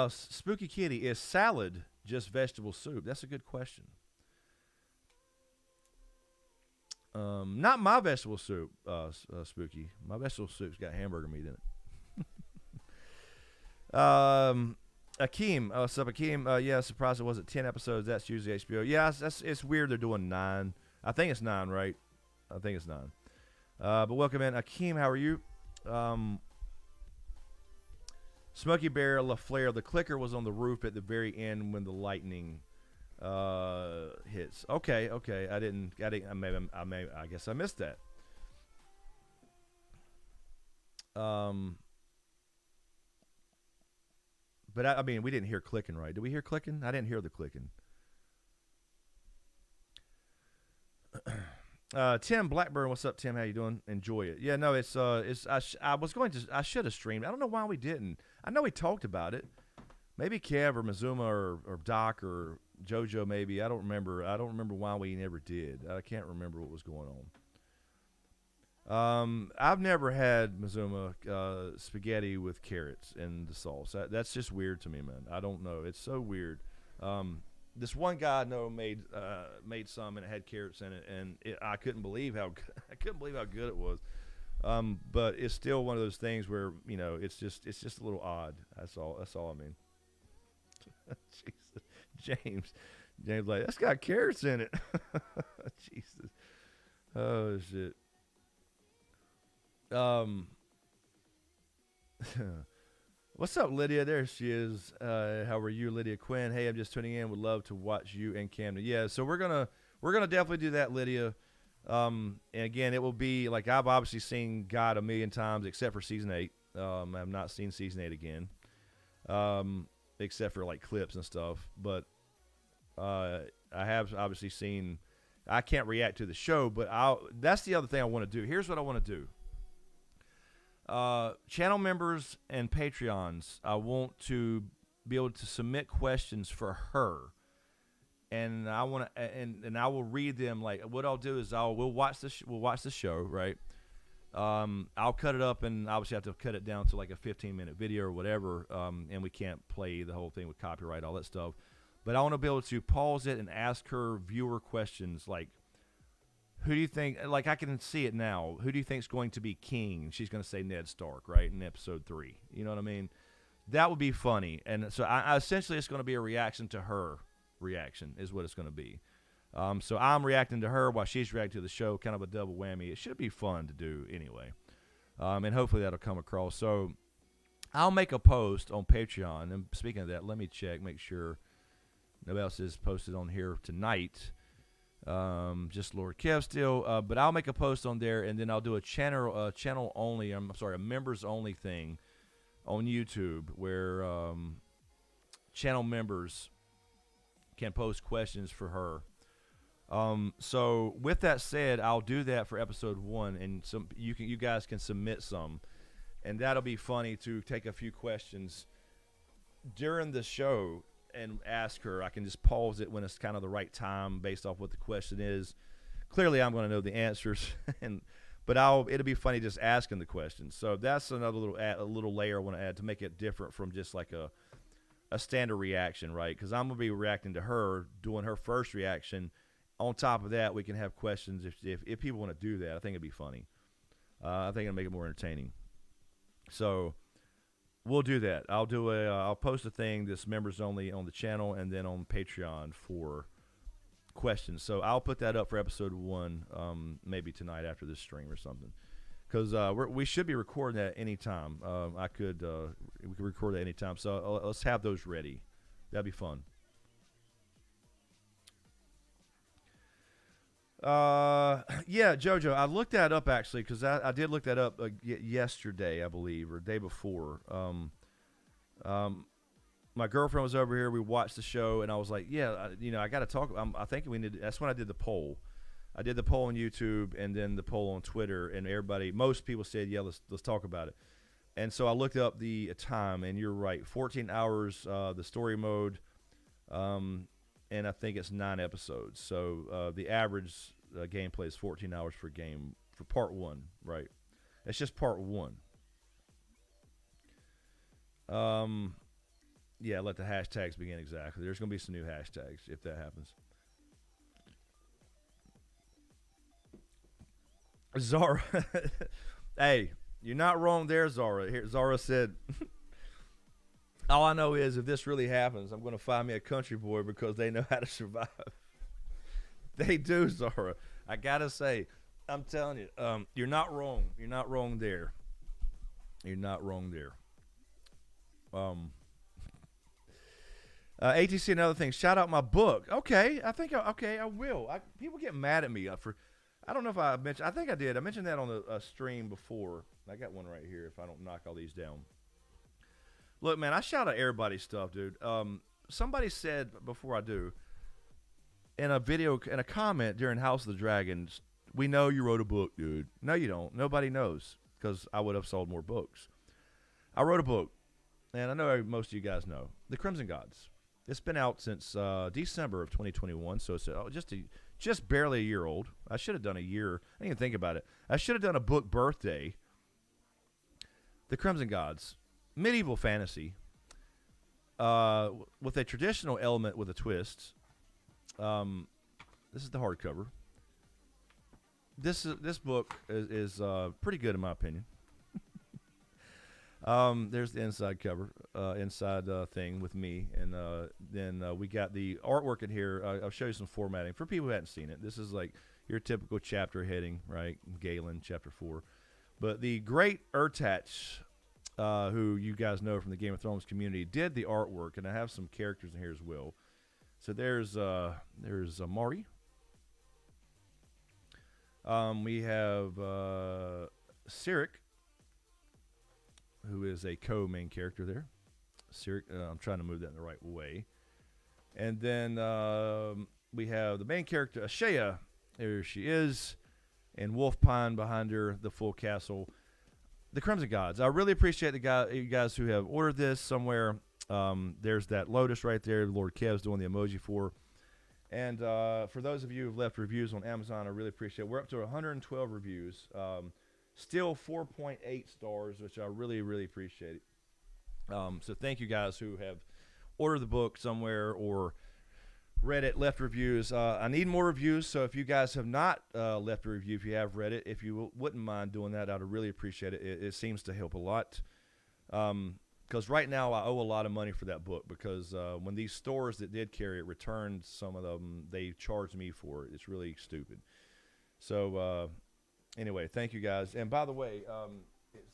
Spooky Kitty, is salad just vegetable soup? That's a good question. Not my vegetable soup, Spooky. My vegetable soup's got hamburger meat in it. Akeem, what's up, Akeem? Yeah, surprised it wasn't 10 episodes. That's usually HBO. Yeah, it's weird they're doing 9. I think it's 9, right? I think it's 9. But welcome in. Akeem, how are you? Smokey Bear LaFleur, the clicker was on the roof at the very end when the lightning hits. Okay. I guess I missed that. But I mean, we didn't hear clicking, right? Did we hear clicking? I didn't hear the clicking. Tim Blackburn, what's up, Tim? How you doing? Enjoy it. Yeah, no, it's I should have streamed. I don't know why we didn't. I know we talked about it. Maybe Kev or Mazuma or Doc or JoJo maybe. I don't remember. I don't remember why we never did. I can't remember what was going on. I've never had Mazuma spaghetti with carrots and the sauce. That's just weird to me, man. I don't know. It's so weird. This one guy I know made some and it had carrots in it, and I couldn't believe how good it was. But it's still one of those things where it's just a little odd. That's all I mean. Jesus. James like, that's got carrots in it. Jesus. Oh shit. What's up, Lydia? There she is. How are you, Lydia Quinn? Hey, I'm just tuning in. Would love to watch you and Camden. Yeah, so we're gonna definitely do that, Lydia. And again, it will be like, I've obviously seen God a million times except for season 8. I've not seen season 8 again, except for like clips and stuff. But I have obviously seen. I can't react to the show, but that's the other thing I want to do. Here's what I want to do. Channel members and Patreons, I want to be able to submit questions for her, and I want to, and I will read them. Like, what I'll do is we'll watch the show, right? I'll cut it up, and obviously have to cut it down to like a 15-minute video or whatever, and we can't play the whole thing with copyright, all that stuff. But I want to be able to pause it and ask her viewer questions like, who do you think, like I can see it now, who do you think is going to be king? She's going to say Ned Stark, right, in episode 3. You know what I mean? That would be funny. And so I essentially it's going to be a reaction to her reaction is what it's going to be. So I'm reacting to her while she's reacting to the show, kind of a double whammy. It should be fun to do anyway. And hopefully that'll come across. So I'll make a post on Patreon. And speaking of that, let me check, make sure nobody else is posted on here tonight. Just Lord Kev still, but I'll make a post on there, and then I'll do a channel only. A members only thing on YouTube where channel members can post questions for her. So with that said, I'll do that for episode 1, and you guys can submit some, and that'll be funny to take a few questions during the show and ask her. I can just pause it when it's kind of the right time based off what the question is. Clearly, I'm going to know the answers, but it'll be funny just asking the questions. So that's another little layer I want to add to make it different from just like a standard reaction, right? Because I'm going to be reacting to her, doing her first reaction. On top of that, we can have questions if people want to do that. I think it'd be funny. I think it'll make it more entertaining. So we'll do that. I'll post a thing that's members only on the channel and then on Patreon for questions. So I'll put that up for episode 1, maybe tonight after this stream or something. Because we should be recording that anytime. We could record that anytime. So let's have those ready. That'd be fun. Yeah, JoJo, I looked that up actually because I did look that up yesterday, I believe, or the day before. My girlfriend was over here. We watched the show, and I was like, yeah, I got to talk. I think we need. That's when I did the poll. I did the poll on YouTube and then the poll on Twitter, and most people said, yeah, let's talk about it. And so I looked up the time, and you're right, 14 hours, the story mode. And and I think it's 9 episodes. So the average gameplay is 14 hours per game for part 1, right? It's just part 1. Yeah, let the hashtags begin. Exactly. There's going to be some new hashtags if that happens. Zara. Hey, you're not wrong there, Zara. Here, Zara said, all I know is if this really happens, I'm going to find me a country boy because they know how to survive. They do, Zara. I got to say, I'm telling you, you're not wrong. You're not wrong there. You're not wrong there. ATC, another thing. Shout out my book. Okay, I will. People get mad at me for. I don't know if I mentioned. I think I did. I mentioned that on a stream before. I got one right here. If I don't knock all these down. Look, man, I shout out everybody's stuff, dude. Somebody said before I do in a video, in a comment during House of the Dragons, we know you wrote a book, dude. No, you don't. Nobody knows because I would have sold more books. I wrote a book, and I know most of you guys know The Crimson Gods. It's been out since December of 2021, so it's just barely a year old. I should have done a year. I didn't even think about it. I should have done a book birthday. The Crimson Gods, medieval fantasy, with a traditional element with a twist. This is the hardcover. This book is pretty good in my opinion. There's the inside cover, inside thing with me, and then we got the artwork in here. I'll show you some formatting for people who hadn't seen it. This is like your typical chapter heading, right? Galen, chapter 4. But the great Urtach, who you guys know from the Game of Thrones community, did the artwork, and I have some characters in here as well. So there's Mari. We have Cyric, who is a co-main character there. Cyric, I'm trying to move that in the right way. And then we have the main character, Ashea. There she is. And Wolf Pine behind her, the full castle. The Crimson Gods. I really appreciate you guys who have ordered this somewhere. There's that Lotus right there. Lord Kev's doing the emoji for. And for those of you who've left reviews on Amazon, I really appreciate it. We're up to 112 reviews. Still 4.8 stars, which I really, really appreciate. So thank you guys who have ordered the book somewhere or read it, left reviews. I need more reviews, so if you guys have not left a review, if you have read it, if you wouldn't mind doing that, I'd really appreciate it. It seems to help a lot. Because right now I owe a lot of money for that book because when these stores that did carry it returned some of them, they charged me for it. It's really stupid. So anyway, thank you guys. And by the way,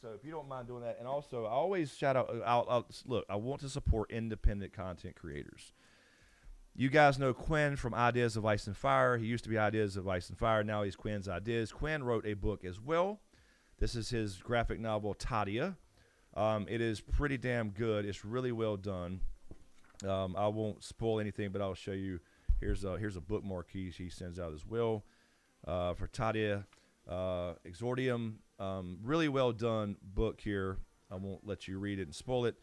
so if you don't mind doing that, and also I always shout out, look, I want to support independent content creators. You guys know Quinn from Ideas of Ice and Fire. He used to be Ideas of Ice and Fire. Now he's Quinn's Ideas. Quinn wrote a book as well. This is his graphic novel, Tadia. It is pretty damn good. It's really well done. I won't spoil anything, but I'll show you. Here's a bookmark he sends out as well for Tadia. Exordium. Really well done book here. I won't let you read it and spoil it.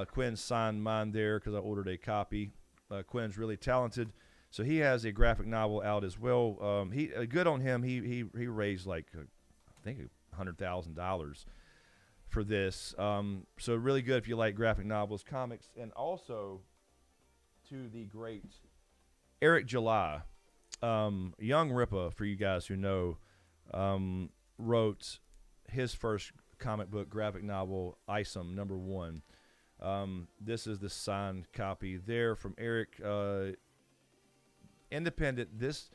Quinn signed mine there because I ordered a copy. Quinn's really talented, so he has a graphic novel out as well. He good on him. He raised like I think $100,000 for this. So really good if you like graphic novels, comics, and also to the great Eric July, Young Rippa, for you guys who know, wrote his first comic book graphic novel, Isom #1. This is the signed copy there from Eric. Independent. This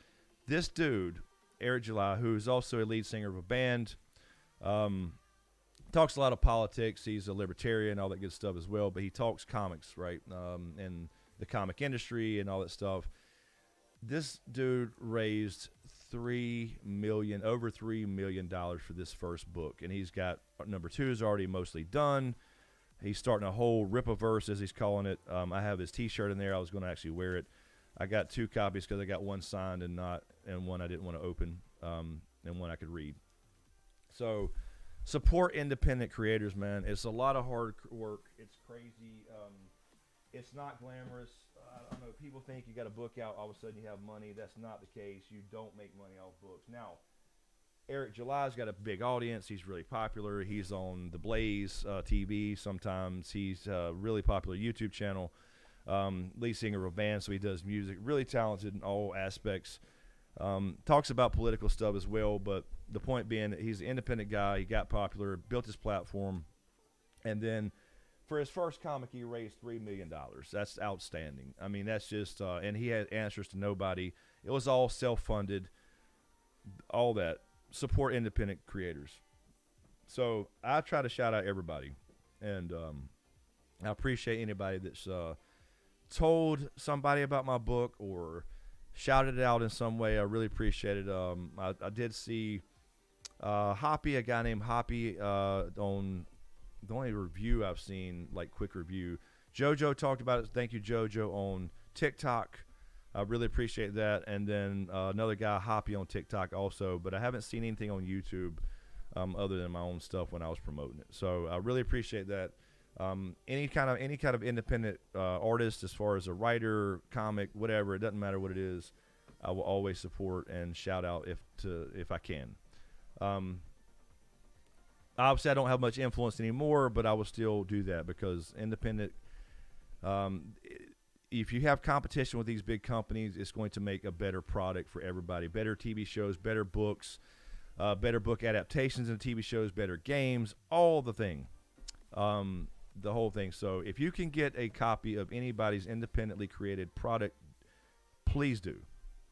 dude, Eric July, who's also a lead singer of a band, talks a lot of politics. He's a libertarian, all that good stuff as well. But he talks comics, right? And the comic industry and all that stuff. This dude raised over $3 million for this first book, and he's got #2 is already mostly done. He's starting a whole Rippaverse, as he's calling it. I have his T-shirt in there. I was going to actually wear it. I got 2 copies because I got one signed and one I didn't want to open, and one I could read. So support independent creators, man. It's a lot of hard work. It's crazy. It's not glamorous. I don't know. people think you got a book out, all of a sudden you have money. That's not the case. You don't make money off books. Now, Eric July's got a big audience. He's really popular. He's on the Blaze TV sometimes. He's a really popular YouTube channel. Lead singer of a band, so he does music. Really talented in all aspects. Talks about political stuff as well, but the point being that he's an independent guy. He got popular, built his platform, and then for his first comic, he raised $3 million. That's outstanding. I mean, that's just, and he had answers to nobody. It was all self-funded, all that. Support independent creators. So I try to shout out everybody, and I appreciate anybody that's told somebody about my book or shouted it out in some way. I really appreciate it. I did see Hoppy, a guy named Hoppy, on the only review I've seen, like quick review. JoJo talked about it. Thank you, JoJo, on TikTok. I really appreciate that. And then another guy, Hoppy, on TikTok also. But I haven't seen anything on YouTube other than my own stuff when I was promoting it. So I really appreciate that. Any kind of independent artist, as far as a writer, comic, whatever, it doesn't matter what it is, I will always support and shout out if I can. Obviously, I don't have much influence anymore, but I will still do that because independent. If you have competition with these big companies, it's going to make a better product for everybody. Better TV shows, better books, better book adaptations and TV shows, better games, all the thing, the whole thing. So if you can get a copy of anybody's independently created product, please do.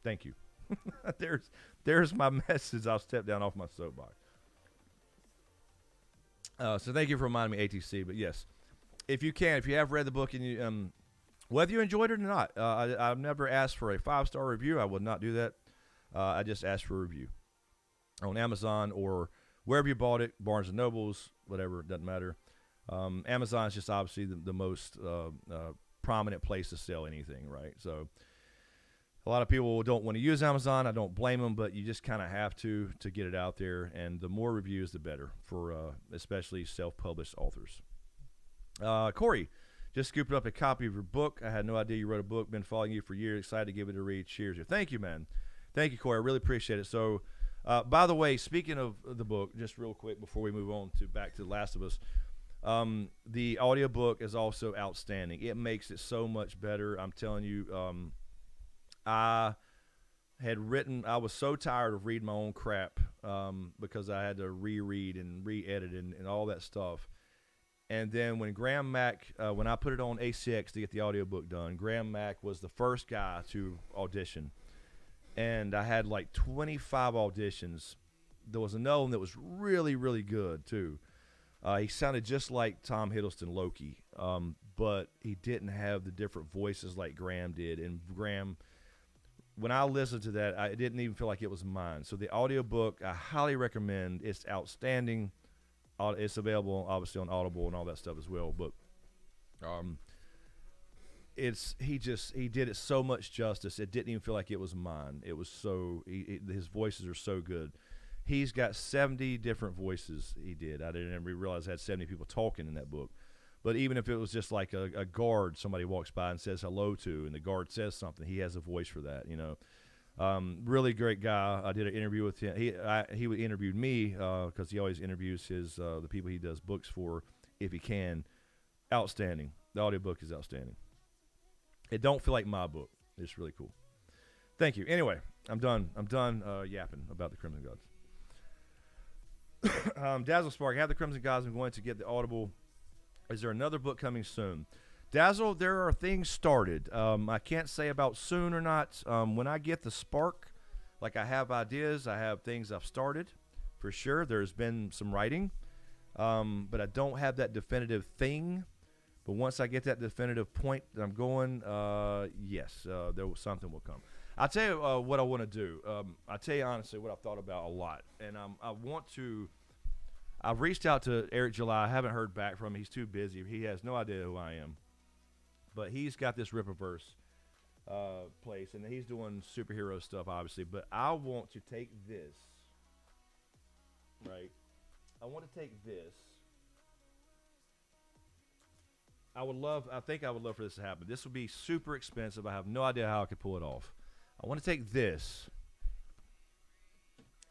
Thank you. There's my message. I'll step down off my soapbox. So thank you for reminding me, ATC. But yes, if you have read the book and you, whether you enjoyed it or not, I've never asked for a 5-star review. I would not do that. I just asked for a review on Amazon or wherever you bought it, Barnes and Nobles, whatever, it doesn't matter. Amazon is just obviously the most prominent place to sell anything, right? So a lot of people don't want to use Amazon. I don't blame them, but you just kind of have to get it out there. And the more reviews, the better for especially self-published authors. Corey, just scooped up a copy of your book. I had no idea you wrote a book. Been following you for years. Excited to give it a read. Cheers. Thank you, man. Thank you, Corey. I really appreciate it. So, by the way, speaking of the book, just real quick before we move on back to The Last of Us, the audiobook is also outstanding. It makes it so much better. I'm telling you, I was so tired of reading my own crap because I had to reread and re-edit and all that stuff. And then when Graham Mack, when I put it on ACX to get the audiobook done, Graham Mack was the first guy to audition. And I had like 25 auditions. There was another one that was really, really good too. He sounded just like Tom Hiddleston Loki, but he didn't have the different voices like Graham did. And Graham, when I listened to that, I didn't even feel like it was mine. So the audiobook, I highly recommend. It's outstanding. It's available, obviously, on Audible and all that stuff as well. But he did it so much justice. It didn't even feel like it was mine. It was so his voices are so good. He's got 70 different voices. He did. I didn't even realize I had 70 people talking in that book. But even if it was just like a guard, somebody walks by and says hello to, and the guard says something, he has a voice for that. You know. Really great guy. I did an interview with him. He interviewed me because he always interviews the people he does books for if he can. Outstanding. The audiobook is outstanding. It don't feel like my book. It's really cool. Thank you. Anyway, I'm done yapping about the Crimson Gods. Dazzle Spark, have the Crimson Gods. I'm going to get the Audible. Is there another book coming soon? Dazzle, there are things started. I can't say about soon or not. When I get the spark, like I have ideas, I have things I've started, for sure. There's been some writing, but I don't have that definitive thing. But once I get that definitive point that I'm going, yes, something will come. I'll tell you what I want to do. I'll tell you honestly what I've thought about a lot. And I've reached out to Eric July. I haven't heard back from him. He's too busy. He has no idea who I am. But he's got this Rippaverse place, and he's doing superhero stuff, obviously. But I want to take this, right? I want to take this I think I would love for this to happen. This would be super expensive. I have no idea how I could pull it off. I want to take this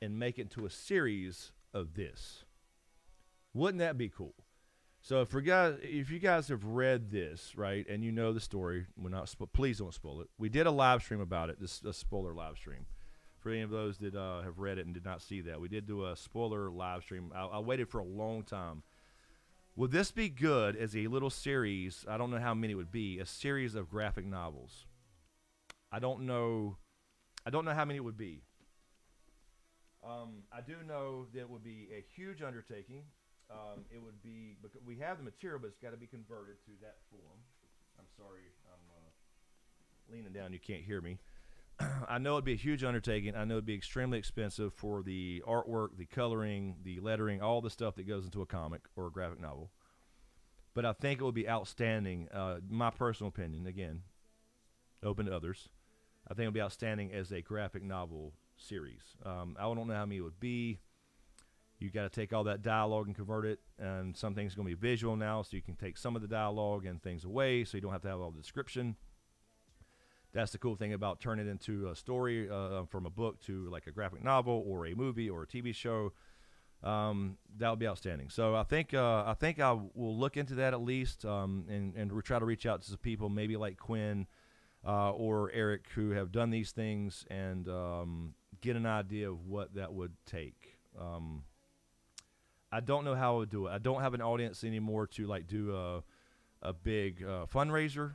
and make it into a series of this. Wouldn't that be cool? So if you guys have read this, right, and you know the story, please don't spoil it. We did a live stream about it, a spoiler live stream. For any of those that have read it and did not see that, we did do a spoiler live stream. I waited for a long time. Would this be good as a little series? I don't know how many it would be. A series of graphic novels. I don't know how many it would be. I do know that it would be a huge undertaking. It would be, because we have the material, but it's got to be converted to that form. I'm sorry, I'm leaning down. You can't hear me. I know it'd be a huge undertaking. I know it'd be extremely expensive for the artwork, the coloring, the lettering, all the stuff that goes into a comic or a graphic novel. But I think it would be outstanding. My personal opinion, again, open to others. I think it would be outstanding as a graphic novel series. I don't know how many it would be. You got to take all that dialogue and convert it, and some things are going to be visual now, so you can take some of the dialogue and things away, so you don't have to have all the description. That's the cool thing about turning it into a story from a book to like a graphic novel or a movie or a TV show. That would be outstanding. So I think I will look into that at least, and try to reach out to some people, maybe like Quinn or Eric, who have done these things, and get an idea of what that would take. I don't know how I would do it. I don't have an audience anymore to like do a big fundraiser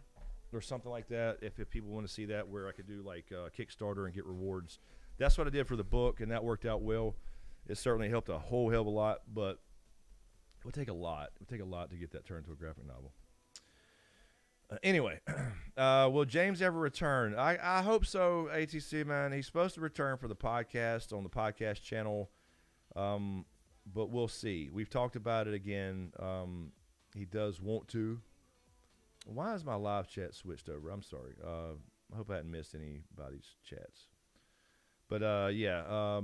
or something like that. If people want to see that, where I could do like Kickstarter and get rewards. That's what I did for the book, and that worked out well. It certainly helped a whole hell of a lot, but it would take a lot. It would take a lot to get that turned into a graphic novel. Anyway, will James ever return? I hope so, ATC, man. He's supposed to return for the podcast on the podcast channel, but we'll see. We've talked about it again. He does want to. Why is my live chat switched over? I'm sorry. I hope I hadn't missed anybody's chats. But, yeah.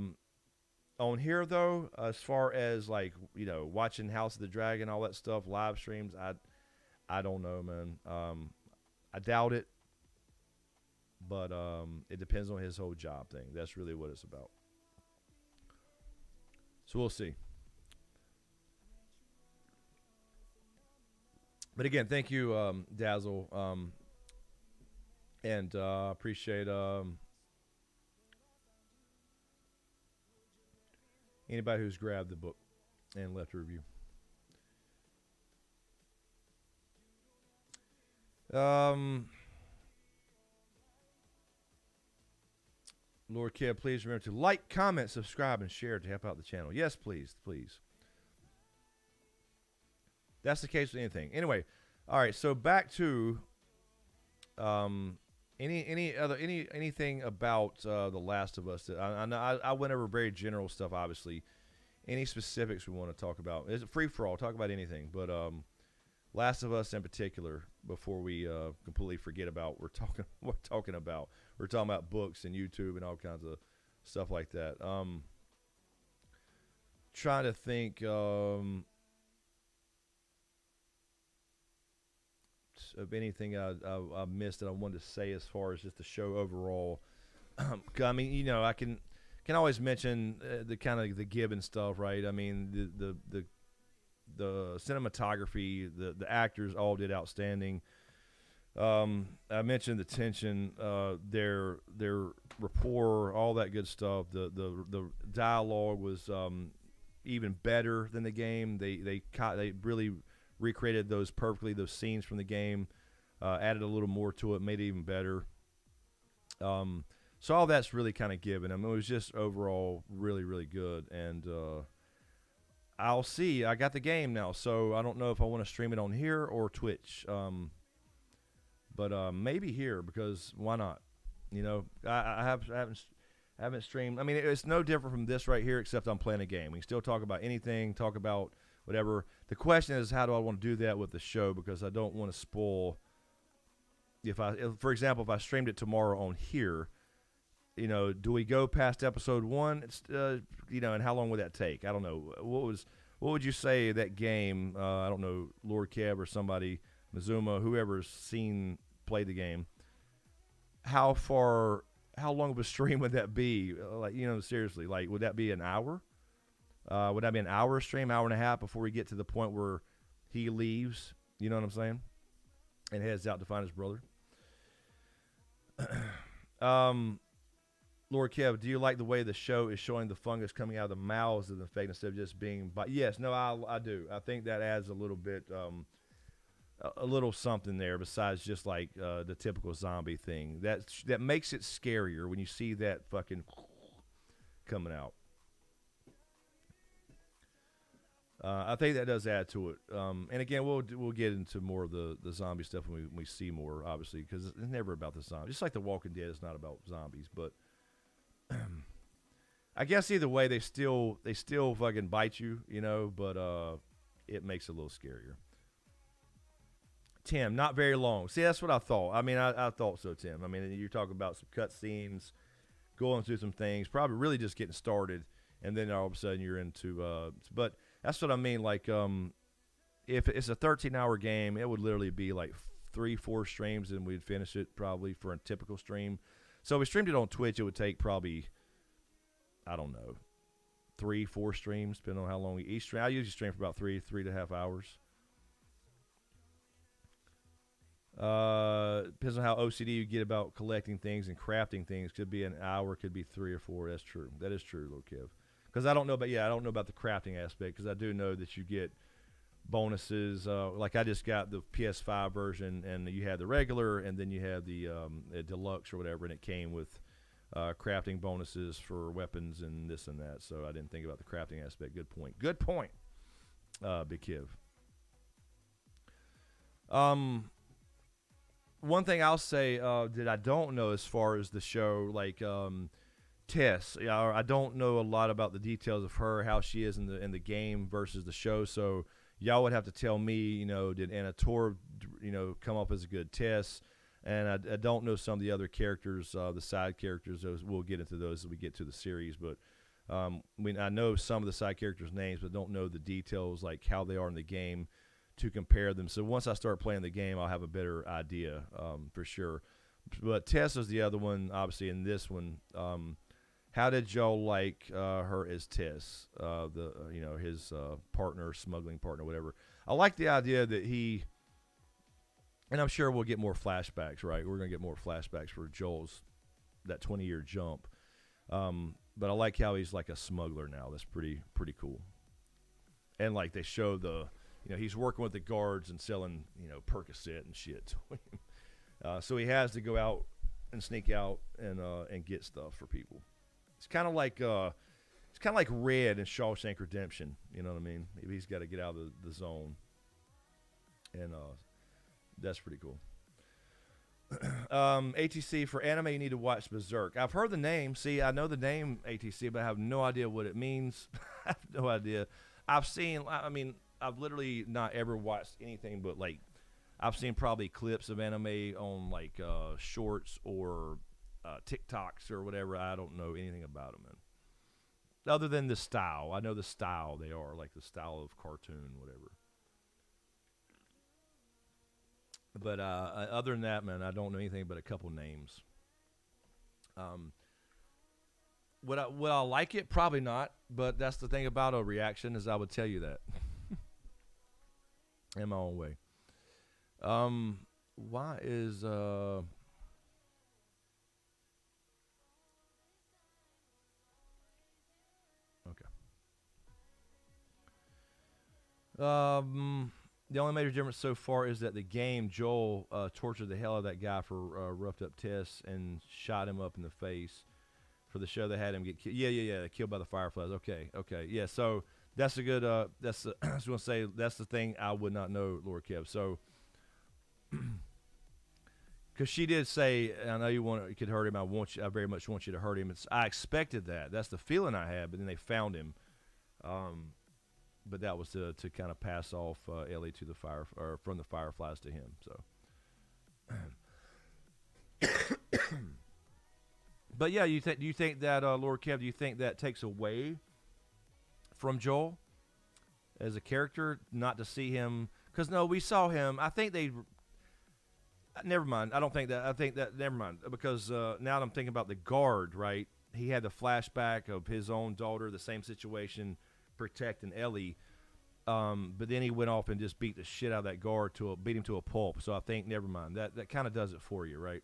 On here, though, as far as, like, you know, watching House of the Dragon, all that stuff, live streams, I don't know, man. I doubt it. But it depends on his whole job thing. That's really what it's about. So we'll see. But again, thank you, Dazzle, and appreciate anybody who's grabbed the book and left a review. Lord Kid, please remember to like, comment, subscribe, and share to help out the channel. Yes, please, please. That's the case with anything. Anyway, all right. So back to anything about The Last of Us. That I went over very general stuff. Obviously, any specifics we want to talk about? It's a free for all. Talk about anything, but Last of Us in particular. Before we completely forget about we're talking about. We're talking about books and YouTube and all kinds of stuff like that. Trying to think. Of anything I missed that I wanted to say as far as just the show overall. I mean, you know, I can always mention the kind of the Gibbon stuff, right? I mean, the cinematography, the actors all did outstanding. I mentioned the tension, their rapport, all that good stuff. The dialogue was even better than the game. They really recreated those perfectly, those scenes from the game, added a little more to it, made it even better. So all that's really kind of given. I mean, it was just overall really, really good. And I'll see. I got the game now, so I don't know if I want to stream it on here or Twitch. But maybe here, because why not? You know, I haven't streamed. I mean, it's no different from this right here, except I'm playing a game. We can still talk about anything, talk about whatever. The question is, how do I want to do that with the show? Because I don't want to spoil. For example, if I streamed it tomorrow on here, you know, do we go past episode 1? It's, you know, and how long would that take? I don't know. What would you say that game? I don't know, Lord Kev or somebody Mazuma, whoever's played the game, how long of a stream would that be? Like, seriously, like, would that be an hour? Would that be an hour stream, hour and a half before we get to the point where he leaves? You know what I'm saying? And heads out to find his brother. Lord Kev, do you like the way the show is showing the fungus coming out of the mouths of the fake instead of just being? Yes, no, I do. I think that adds a little bit, a little something there besides just like the typical zombie thing. That makes it scarier when you see that fucking coming out. I think that does add to it. And again, we'll get into more of the zombie stuff when we see more, obviously, because it's never about the zombies. Just like The Walking Dead is not about zombies, but I guess either way, they still fucking bite you, but it makes it a little scarier. Tim, not very long. See, that's what I thought. I mean, I thought so, Tim. I mean, you're talking about some cut scenes, going through some things, probably really just getting started, and then all of a sudden you're into but that's what I mean. Like, if it's a 13-hour game, it would literally be like 3-4 streams, and we'd finish it probably for a typical stream. So if we streamed it on Twitch, it would take probably, I don't know, 3-4 streams, depending on how long each stream. I usually stream for about 3.5 hours. Depends on how OCD you get about collecting things and crafting things. Could be an hour, could be 3 or 4. That's true. That is true, Lord Kev. Because I don't know about the crafting aspect, because I do know that you get bonuses. Like I just got the PS5 version, and you had the regular, and then you had the deluxe or whatever, and it came with crafting bonuses for weapons and this and that. So I didn't think about the crafting aspect. Good point. Good point, Big Kiv. One thing I'll say that I don't know as far as the show, like Tess, I don't know a lot about the details of her, how she is in the game versus the show. So y'all would have to tell me, did Anna Torv, come up as a good Tess? And I don't know some of the other characters, the side characters. We'll get into those as we get to the series. But I know some of the side characters' names, but don't know the details, like how they are in the game, to compare them. So once I start playing the game, I'll have a better idea for sure. But Tess is the other one, obviously, in this one. How did y'all like her as Tess, his partner, smuggling partner, whatever? I like the idea that he, and I'm sure we'll get more flashbacks, right? We're going to get more flashbacks for Joel's, that 20-year jump. But I like how he's like a smuggler now. That's pretty cool. And like they show he's working with the guards and selling, Percocet and shit. So he has to go out and sneak out and get stuff for people. It's kind of like Red in Shawshank Redemption. You know what I mean? He's got to get out of the zone, and that's pretty cool. ATC, for anime, you need to watch Berserk. I've heard the name. See, I know the name ATC, but I have no idea what it means. I have no idea. I've literally not ever watched anything but like, I've seen probably clips of anime on like shorts or TikToks or whatever. I don't know anything about them, man. Other than the style. I know the style they are, like the style of cartoon, whatever. But other than that, man, I don't know anything but a couple names. Would I like it? Probably not. But that's the thing about a reaction, is I would tell you that. In my own way. Why is okay. The only major difference so far is that the game, Joel tortured the hell out of that guy for roughed up Tess and shot him up in the face. For the show, they had him get killed. Yeah, killed by the Fireflies. Okay, yeah. So that's a good. I was going to say that's the thing I would not know, Lord Kev. So, because she did say, I know you could hurt him. I very much want you to hurt him. I expected that. That's the feeling I had. But then they found him. But that was to kind of pass off Ellie to the from the Fireflies to him. So, but yeah, do you think that Lord Kev? Do you think that takes away from Joel as a character, not to see him? Because no, we saw him. I think they. Never mind. I don't think that. I think that. Never mind. Because now that I'm thinking about the guard, right? He had the flashback of his own daughter, the same situation, protecting Ellie. But then he went off and just beat the shit out of that guard beat him to a pulp. So I think, never mind. That kind of does it for you, right?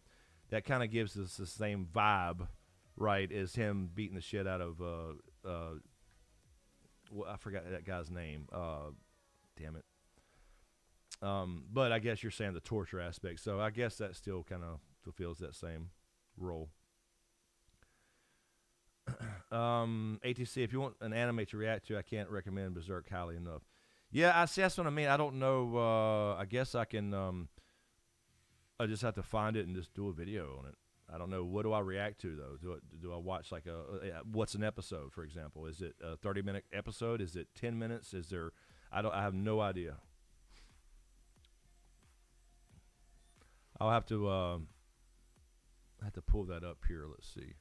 That kind of gives us the same vibe, right, as him beating the shit out of. Well, I forgot that guy's name. Damn it. But I guess you're saying the torture aspect, so I guess that still kind of fulfills that same role. ATC, if you want an anime to react to, I can't recommend Berserk highly enough. Yeah, that's what I mean. I don't know. I guess I can. I just have to find it and just do a video on it. I don't know. What do I react to though? Do I watch like what's an episode, for example? Is it a 30-minute episode? Is it 10 minutes? Is there? I have no idea. I'll have to pull that up here. Let's see.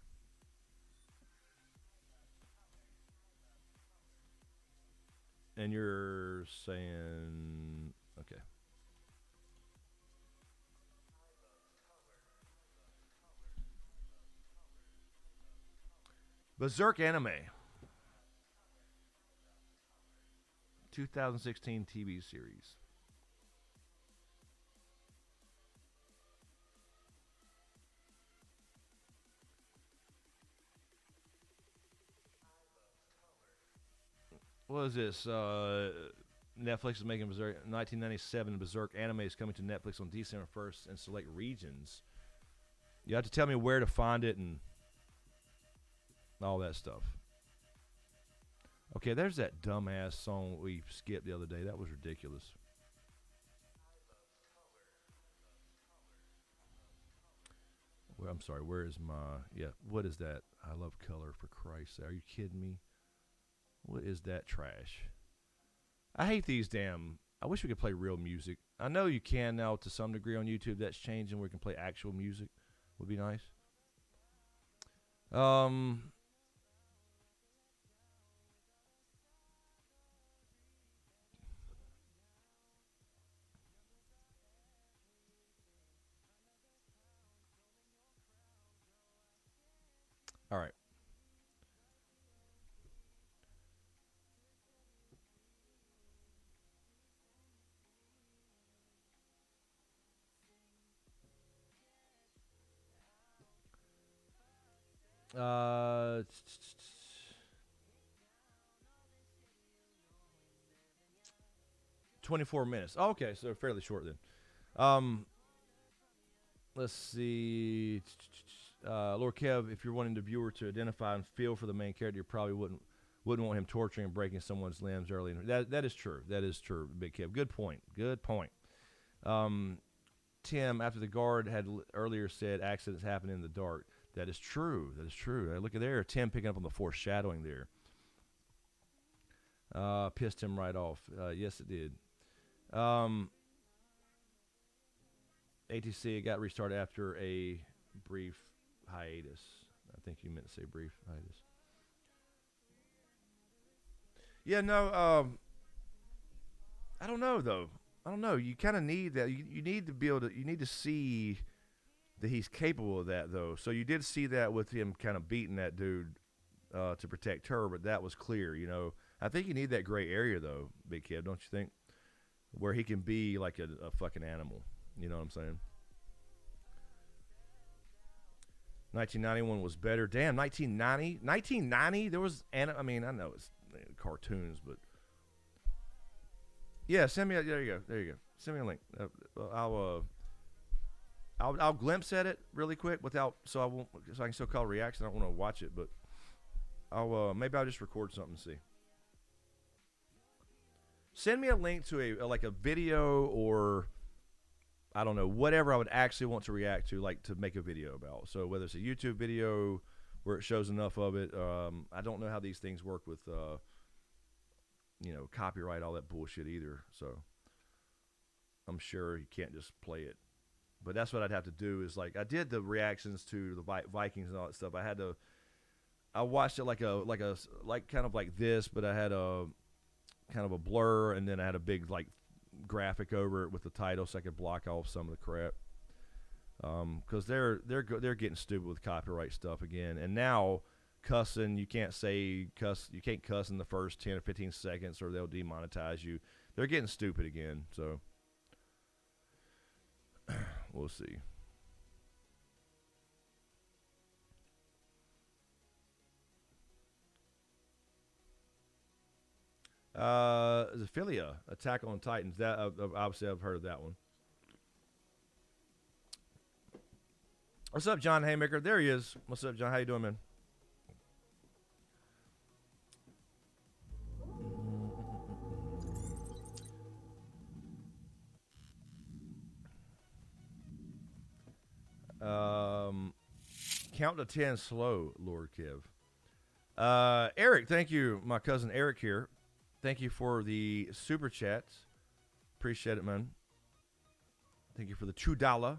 And you're saying, okay. Berserk anime. 2016 TV series. What is this? Netflix is making Berserk 1997 Berserk anime is coming to Netflix on December 1st in select regions. You have to tell me where to find it and all that stuff. Okay, there's that dumbass song we skipped the other day. That was ridiculous. Well, I'm sorry. Where is my... Yeah, what is that? I love color, for Christ's sake. Are you kidding me? What is that trash? I hate these damn... I wish we could play real music. I know you can now to some degree on YouTube. That's changing. We can play actual music. Would be nice. All right. Uh, 24 minutes. Oh, okay, so fairly short then. Let's see. Lord Kev, if you're wanting the viewer to identify and feel for the main character, you probably wouldn't want him torturing and breaking someone's limbs early. That is true. That is true, Big Kev. Good point. Good point. Tim, after the guard had earlier said accidents happen in the dark, that is true. That is true. Look at there. Tim picking up on the foreshadowing there. Pissed him right off. Yes, it did. ATC, it got restarted after a brief hiatus. I think you meant to say brief hiatus. Yeah, no, I don't know, though. I don't know. You kind of need that. You need to be able to, you need to see that he's capable of that, though. So you did see that with him kind of beating that dude to protect her, but that was clear, you know. I think you need that gray area, though, Big Kid, don't you think? Where he can be like a fucking animal. You know what I'm saying? 1991 was better. Damn, 1990? 1990? There was, I mean, I know it's cartoons, but... Yeah, send me a, there you go. There you go. Send me a link. I'll glimpse at it really quick so I can still call a reaction. I don't want to watch it, but maybe I'll just record something and see. Send me a link to like a video or I don't know, whatever I would actually want to react to, like to make a video about. So whether it's a YouTube video where it shows enough of it, I don't know how these things work with, you know, copyright, all that bullshit either. So I'm sure you can't just play it. But that's what I'd have to do is like I did the reactions to the Vikings and all that stuff. I watched it like kind of like this, but I had a kind of a blur, and then I had a big like graphic over it with the title so I could block off some of the crap. Because they're getting stupid with copyright stuff again, and now cussing, you can't cuss in the first 10 or 15 seconds or they'll demonetize you. They're getting stupid again, so we'll see. Zephilia, Attack on Titans. That obviously I've heard of that one. What's up, John Haymaker? There he is. What's up, John? How you doing, man? Count to 10 slow, Lord Kiv. Eric, thank you. My cousin Eric here. Thank you for the super chats. Appreciate it, man. Thank you for the $2.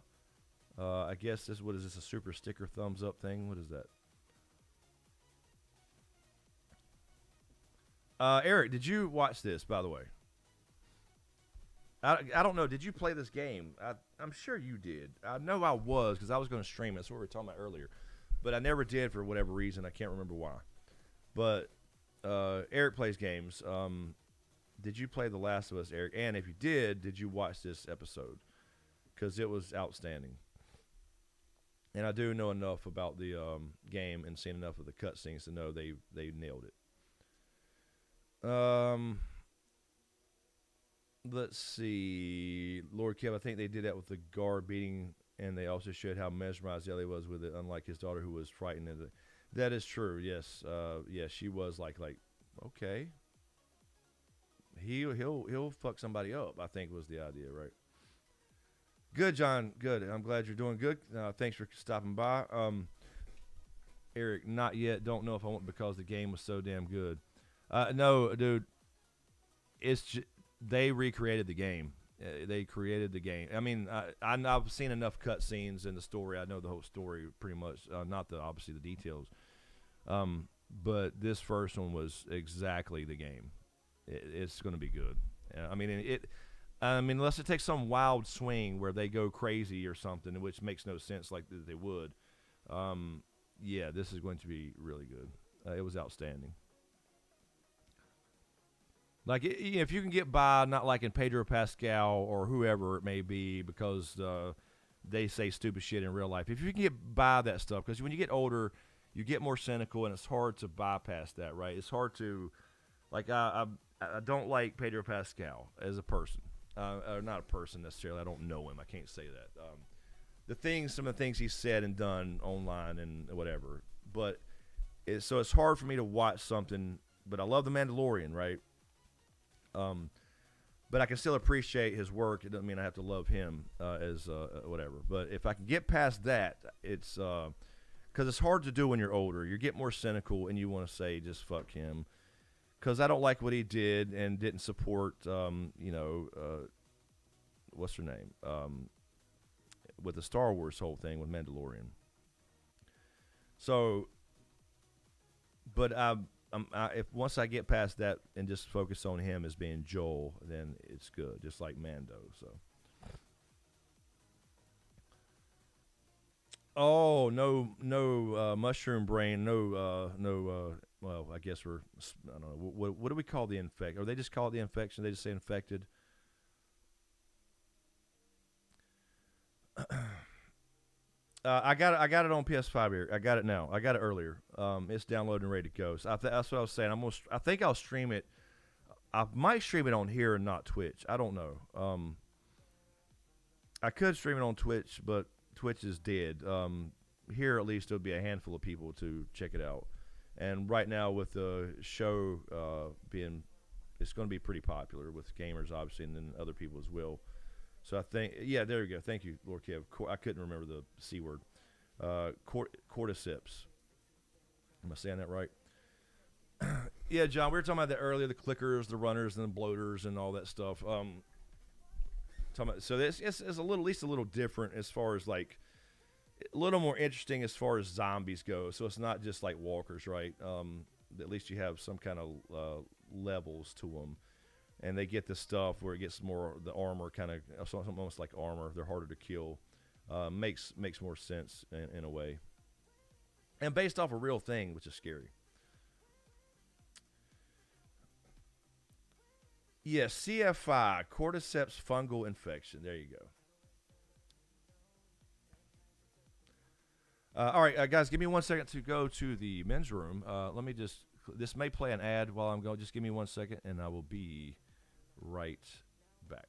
I guess what is this, a super sticker thumbs up thing? What is that? Eric, did you watch this, by the way? I don't know. Did you play this game? I'm sure you did. I know I was because I was going to stream it. That's what we were talking about earlier. But I never did for whatever reason. I can't remember why. But Eric plays games. Did you play The Last of Us, Eric? And if you did you watch this episode? Because it was outstanding. And I do know enough about the game and seen enough of the cutscenes to know they nailed it. Let's see. Lord Kev, I think they did that with the guard beating, and they also showed how mesmerized Ellie was with it, unlike his daughter who was frightened. That is true, yes. Yeah, she was like, okay. He'll fuck somebody up, I think was the idea, right? Good, John. Good. I'm glad you're doing good. Thanks for stopping by. Eric, not yet. Don't know if I won't because the game was so damn good. No, dude. They recreated the game. They created the game. I mean, I've seen enough cutscenes in the story. I know the whole story pretty much. Not obviously the details. But this first one was exactly the game. It's going to be good. I mean, unless it takes some wild swing where they go crazy or something, which makes no sense like they would. Yeah, this is going to be really good. It was outstanding. Like, if you can get by not liking Pedro Pascal or whoever it may be because they say stupid shit in real life, if you can get by that stuff, because when you get older, you get more cynical, and it's hard to bypass that, right? It's hard to, like, I don't like Pedro Pascal as a person. Or not a person necessarily. I don't know him. I can't say that. Some of the things he's said and done online and whatever. But so it's hard for me to watch something. But I love The Mandalorian, right? But I can still appreciate his work. It doesn't mean I have to love him as whatever. But if I can get past that, it's because it's hard to do when you're older. You get more cynical and you want to say just fuck him. Because I don't like what he did and didn't support, what's her name? With the Star Wars whole thing with Mandalorian. So, but if once I get past that and just focus on him as being Joel, then it's good, just like Mando. So. Oh, no, mushroom brain, no. Well, I guess I don't know. What do we call the infect? Or they just call it the infection? They just say infected. I got it on PS5 here. I got it now. I got it earlier. It's downloaded and ready to go. So that's what I was saying. I think I'll stream it. I might stream it on here and not Twitch. I don't know. I could stream it on Twitch, but Twitch is dead. Here, at least, there'll be a handful of people to check it out. And right now, with the show it's going to be pretty popular with gamers, obviously, and then other people as well. So I think, yeah, there you go. Thank you, Lord Kev. I couldn't remember the C word. Cordyceps. Am I saying that right? Yeah, John, we were talking about that earlier, the clickers, the runners, and the bloaters, and all that stuff. So it's at least a little different as far as, like, a little more interesting as far as zombies go. So it's not just like walkers, right? At least you have some kind of levels to them. and they get this stuff where it gets more the armor kind of almost like armor. They're harder to kill. Makes more sense in a way, and based off a real thing, which is scary. Yes, CFI, cordyceps fungal infection. There you go. All right, guys, give me 1 second to go to the men's room. Let me just, this may play an ad while I'm going. Just give me 1 second, and I will be right back.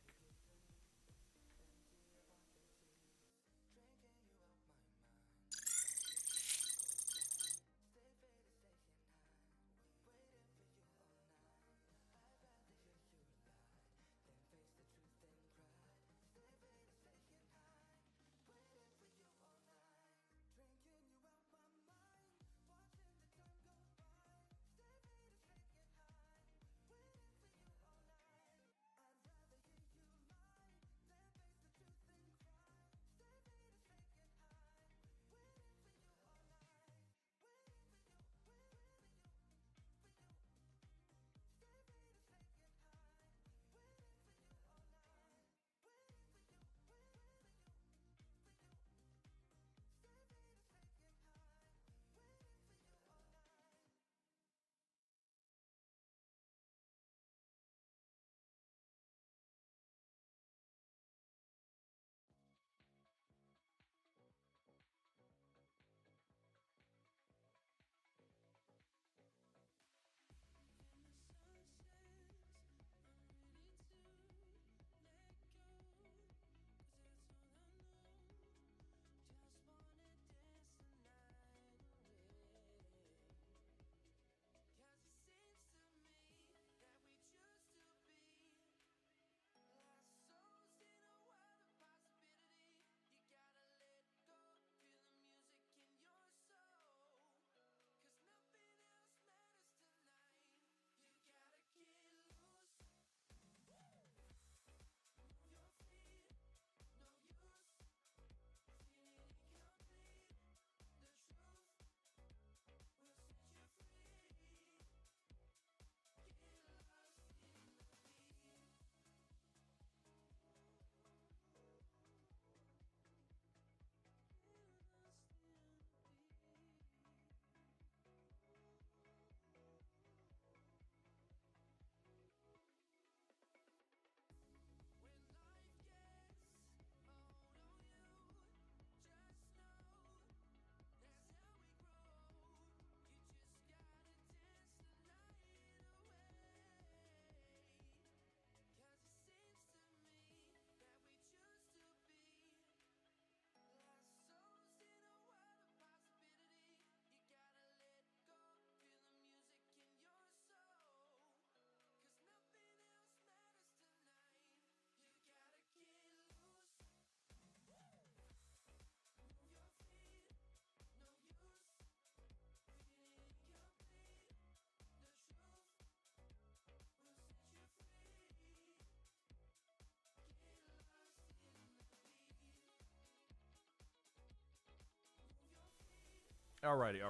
Alrighty.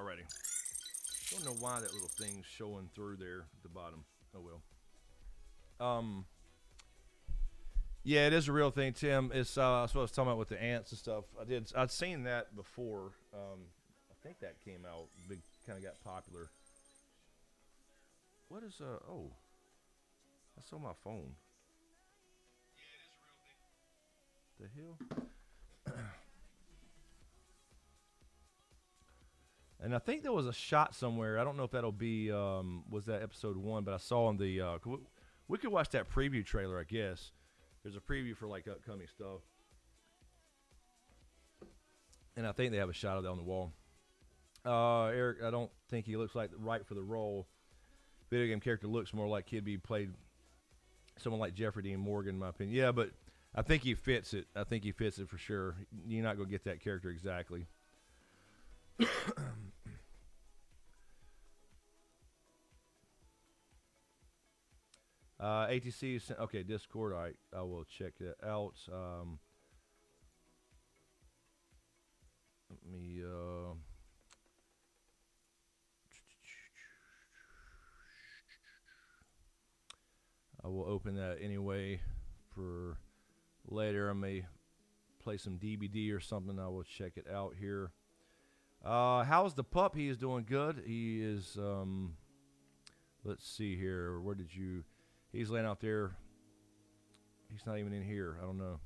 Don't know why that little thing's showing through there at the bottom. Oh well. Yeah, it is a real thing, Tim. It's that's what I was talking about with the ants and stuff. I'd seen that before. I think that came out big, kind of got popular. What is oh, that's on my phone. The hell? And I think there was a shot somewhere. I don't know if that'll be was that episode 1, but I saw on the we could watch that preview trailer, I guess. There's a preview for like upcoming stuff. And I think they have a shot of that on the wall. Eric, I don't think he looks like right for the role. Video game character looks more like he'd be played someone like Jeffrey Dean Morgan, in my opinion. Yeah, but I think he fits it. I think he fits it for sure. You're not going to get that character exactly. ATC, okay, Discord. All right, I will check that out. Let me. I will open that anyway for later. I may play some DBD or something. I will check it out here. How's the pup? He is doing good. He is, let's see here. Where did you, he's laying out there. He's not even in here. I don't know.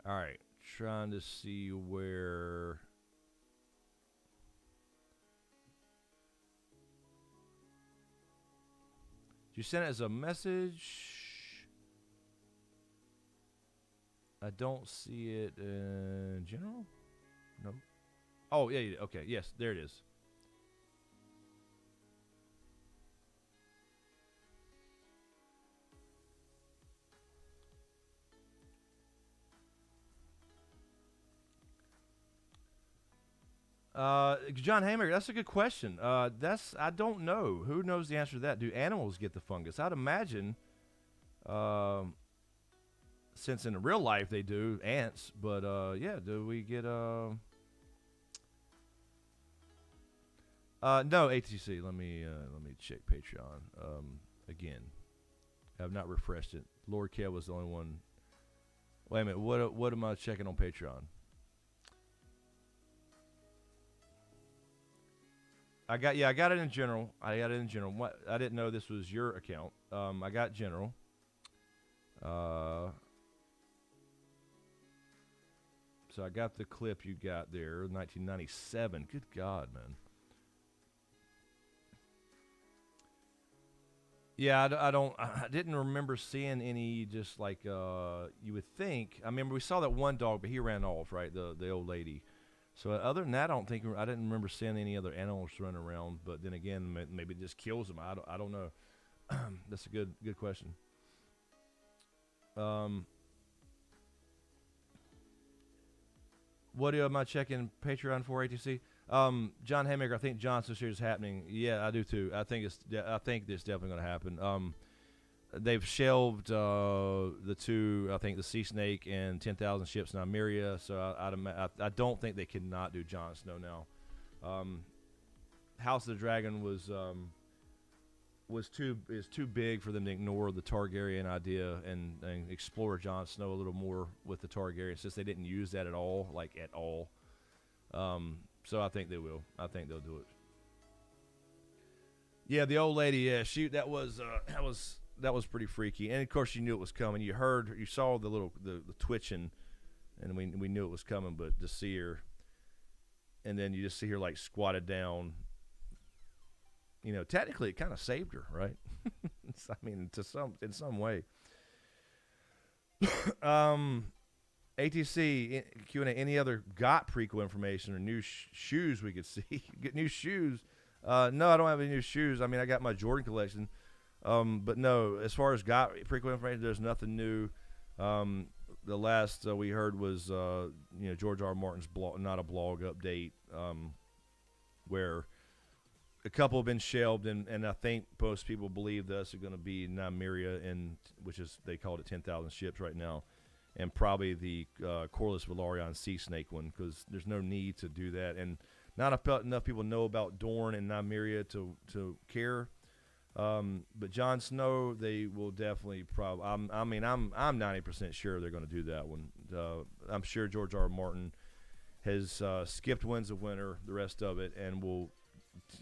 All right. Trying to see where. Did you send it as a message? I don't see it in general. No. Oh, yeah. Okay. Yes, there it is. John Hammer, that's a good question. I don't know. Who knows the answer to that? Do animals get the fungus? I'd imagine, since in real life they do, ants. But yeah, do we get no ATC? Let me check Patreon again. I've not refreshed it. Lord Kev was the only one. Wait a minute. What am I checking on Patreon? I got it in general. I didn't know this was your account. I got general. So I got the clip you got there, 1997. Good God, man. Yeah, I didn't remember seeing any. Just like you would think. I remember we saw that one dog, but he ran off, right? The old lady. So other than that, I didn't remember seeing any other animals running around. But then again, maybe it just kills them. I don't know. That's a good question. What am I checking Patreon for, ATC? John Haymaker, I think Johnson's here is happening. Yeah, I do too. I think it's definitely going to happen. They've shelved the two, I think, the Sea Snake and 10,000 Ships in Nymeria. So I don't think they cannot do Jon Snow now. House of the Dragon is too big for them to ignore the Targaryen idea and explore Jon Snow a little more with the Targaryen, since they didn't use that at all. So I think they will. I think they'll do it. Yeah, the old lady. Yeah, that was pretty freaky. And of course, you knew it was coming. You saw the twitching, and we knew it was coming. But to see her, and then you just see her like squatted down. You know, technically, it kind of saved her, right? I mean, in some way. ATC Q&A. Any other GOT prequel information or new shoes we could see? Get new shoes? No, I don't have any new shoes. I mean, I got my Jordan collection, but no. As far as GOT prequel information, there's nothing new. The last we heard was George R. R. Martin's blog, not a blog update, where a couple have been shelved, and I think most people believe this are going to be Nymeria, which is, they called it 10,000 Ships right now, and probably the Corlys Velaryon Sea Snake one, because there's no need to do that, and not enough people know about Dorne and Nymeria to care. But Jon Snow, they will definitely probably. I'm 90% sure they're going to do that one. I'm sure George R. R. Martin has skipped Winds of Winter, the rest of it, and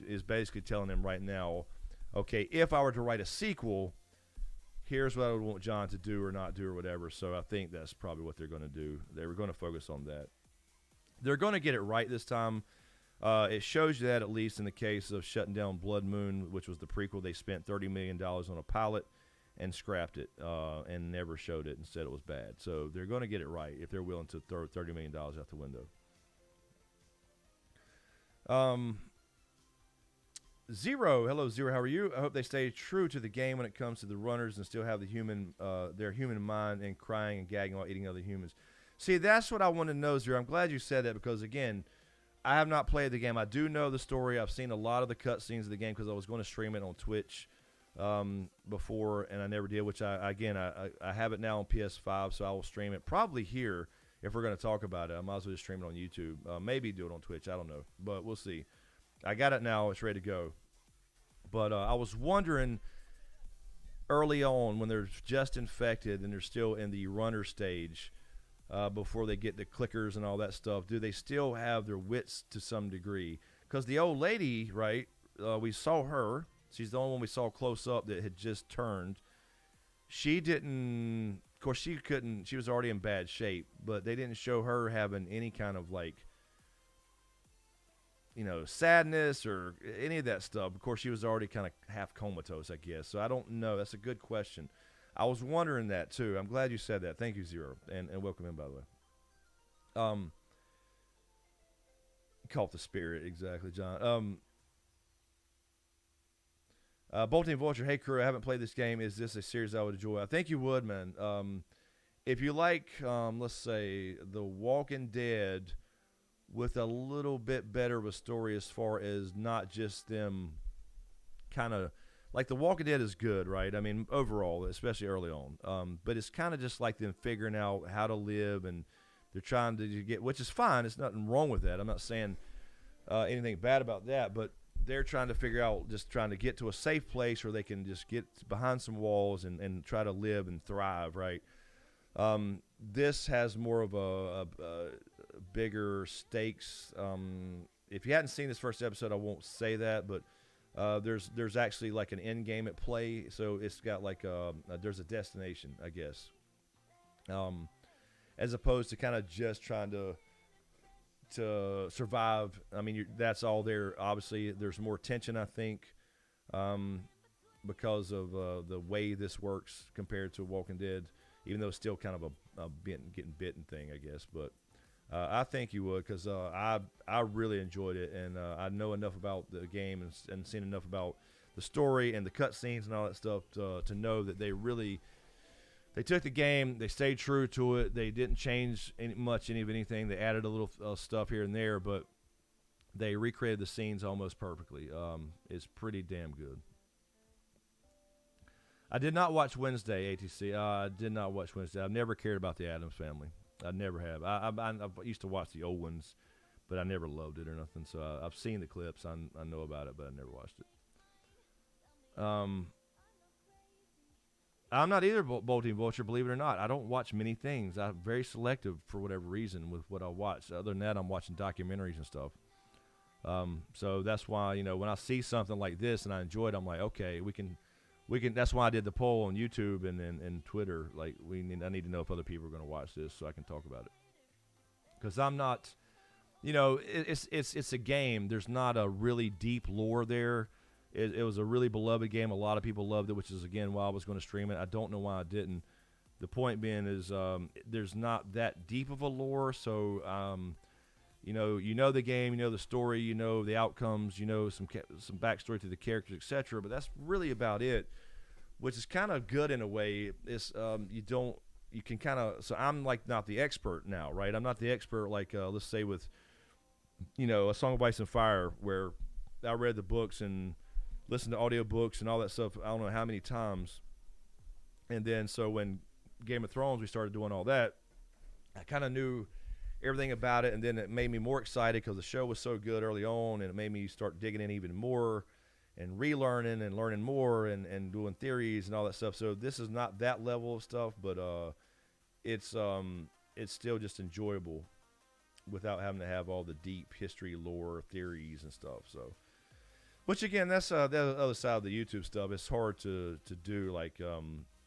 is basically telling them right now, okay, if I were to write a sequel, here's what I would want Jon to do or not do or whatever. So I think that's probably what they're going to do. They were going to focus on that. They're going to get it right this time. It shows you that, at least in the case of shutting down Blood Moon, which was the prequel. They spent $30 million on a pilot and scrapped it and never showed it and said it was bad. So they're going to get it right if they're willing to throw $30 million out the window. Zero, hello Zero, how are you? I hope they stay true to the game when it comes to the runners and still have their human mind and crying and gagging while eating other humans. See, that's what I want to know, Zero. I'm glad you said that, because again, I have not played the game. I do know the story. I've seen a lot of the cutscenes of the game because I was going to stream it on Twitch before, and I never did, which I have it now on PS5, so I will stream it probably here if we're going to talk about it. I might as well just stream it on YouTube. Maybe do it on Twitch. I don't know, but we'll see. I got it now. It's ready to go. But I was wondering early on when they're just infected and they're still in the runner stage before they get the clickers and all that stuff, do they still have their wits to some degree? Because the old lady, right, we saw her. She's the only one we saw close up that had just turned. She didn't, of course, she couldn't, she was already in bad shape, but they didn't show her having any kind of like, you know, sadness or any of that stuff. Of course, she was already kind of half comatose, I guess. So I don't know. That's a good question. I was wondering that too. I'm glad you said that. Thank you, Zero, and welcome in, by the way. Cult the spirit, exactly, John. Bolting Vulture, hey crew, I haven't played this game. Is this a series I would enjoy? I think you would, man. If you like, let's say, The Walking Dead with a little bit better of a story as far as not just them kind of, like The Walking Dead is good, right? I mean, overall, especially early on. But it's kind of just like them figuring out how to live, and they're trying to get, which is fine. There's nothing wrong with that. I'm not saying anything bad about that, but they're trying to figure out, just trying to get to a safe place where they can just get behind some walls and try to live and thrive, right? This has more of a bigger stakes. If you hadn't seen this first episode, I won't say that, but there's actually like an end game at play, so it's got like there's a destination, I guess, as opposed to kind of just trying to survive. I mean, that's all there. Obviously, there's more tension, I think, because of the way this works compared to Walking Dead, even though it's still kind of a getting bitten thing, I guess. But I think you would, because I really enjoyed it, and I know enough about the game and seen enough about the story and the cutscenes and all that stuff to know that they took the game, they stayed true to it, they didn't change any of anything. They added a little stuff here and there, but they recreated the scenes almost perfectly. It's pretty damn good. I did not watch Wednesday, ATC. I did not watch Wednesday. I've never cared about the Addams Family. I never have. I used to watch the old ones, but I never loved it or nothing. So I've seen the clips. I know about it, but I never watched it. I'm not either Bolting Vulture, believe it or not. I don't watch many things. I'm very selective for whatever reason with what I watch. Other than that, I'm watching documentaries and stuff. So that's why, you know, when I see something like this and I enjoy it, I'm like, okay, we can. That's why I did the poll on YouTube and Twitter. Like, I need to know if other people are going to watch this so I can talk about it. Because I'm not, you know, it's a game. There's not a really deep lore there. It was a really beloved game. A lot of people loved it, which is, again, why I was going to stream it. I don't know why I didn't. The point being is there's not that deep of a lore. So, you know the game, you know the story, you know the outcomes, you know some backstory to the characters, etc. But that's really about it, which is kind of good in a way. It's you can kind of, so I'm like not the expert now, right? I'm not the expert like let's say with, you know, A Song of Ice and Fire, where I read the books and listened to audiobooks and all that stuff. I don't know how many times, and then so when Game of Thrones we started doing all that, I kind of knew everything about it, and then it made me more excited because the show was so good early on, and it made me start digging in even more and relearning and learning more and doing theories and all that stuff. So this is not that level of stuff, but it's still just enjoyable without having to have all the deep history, lore, theories and stuff. So, which again, that's the other side of the YouTube stuff. It's hard to do, like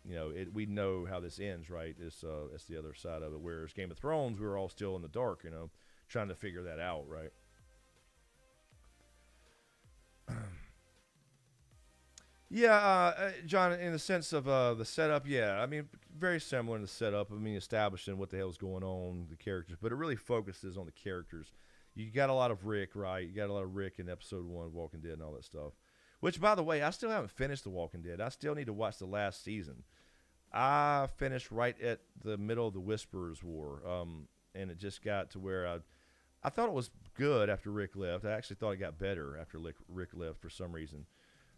you know, we know how this ends, right? It's the other side of it. Whereas Game of Thrones, we were all still in the dark, you know, trying to figure that out, right? Yeah, John, in the sense of the setup, yeah, I mean, very similar in the setup. I mean, establishing what the hell's going on, the characters, but it really focuses on the characters. You got a lot of Rick, right? You got a lot of Rick in episode 1 of Walking Dead and all that stuff. Which, by the way, I still haven't finished The Walking Dead. I still need to watch the last season. I finished right at the middle of the Whisperers War, and it just got to where I thought it was good after Rick left. I actually thought it got better after Rick left for some reason.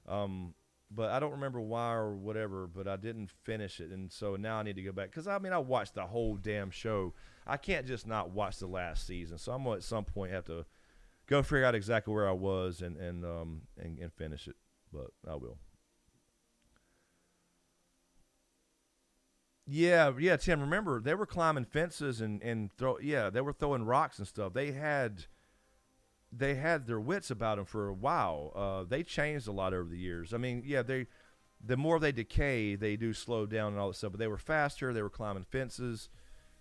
But I don't remember why or whatever, but I didn't finish it, and so now I need to go back. Because, I mean, I watched the whole damn show. I can't just not watch the last season, so I'm going to at some point have to go figure out exactly where I was and finish it. but I will. Yeah, Tim. Remember, they were climbing fences and they were throwing rocks and stuff. They had their wits about them for a while. They changed a lot over the years. I mean, the more they decay, they do slow down and all that stuff. But they were faster. They were climbing fences.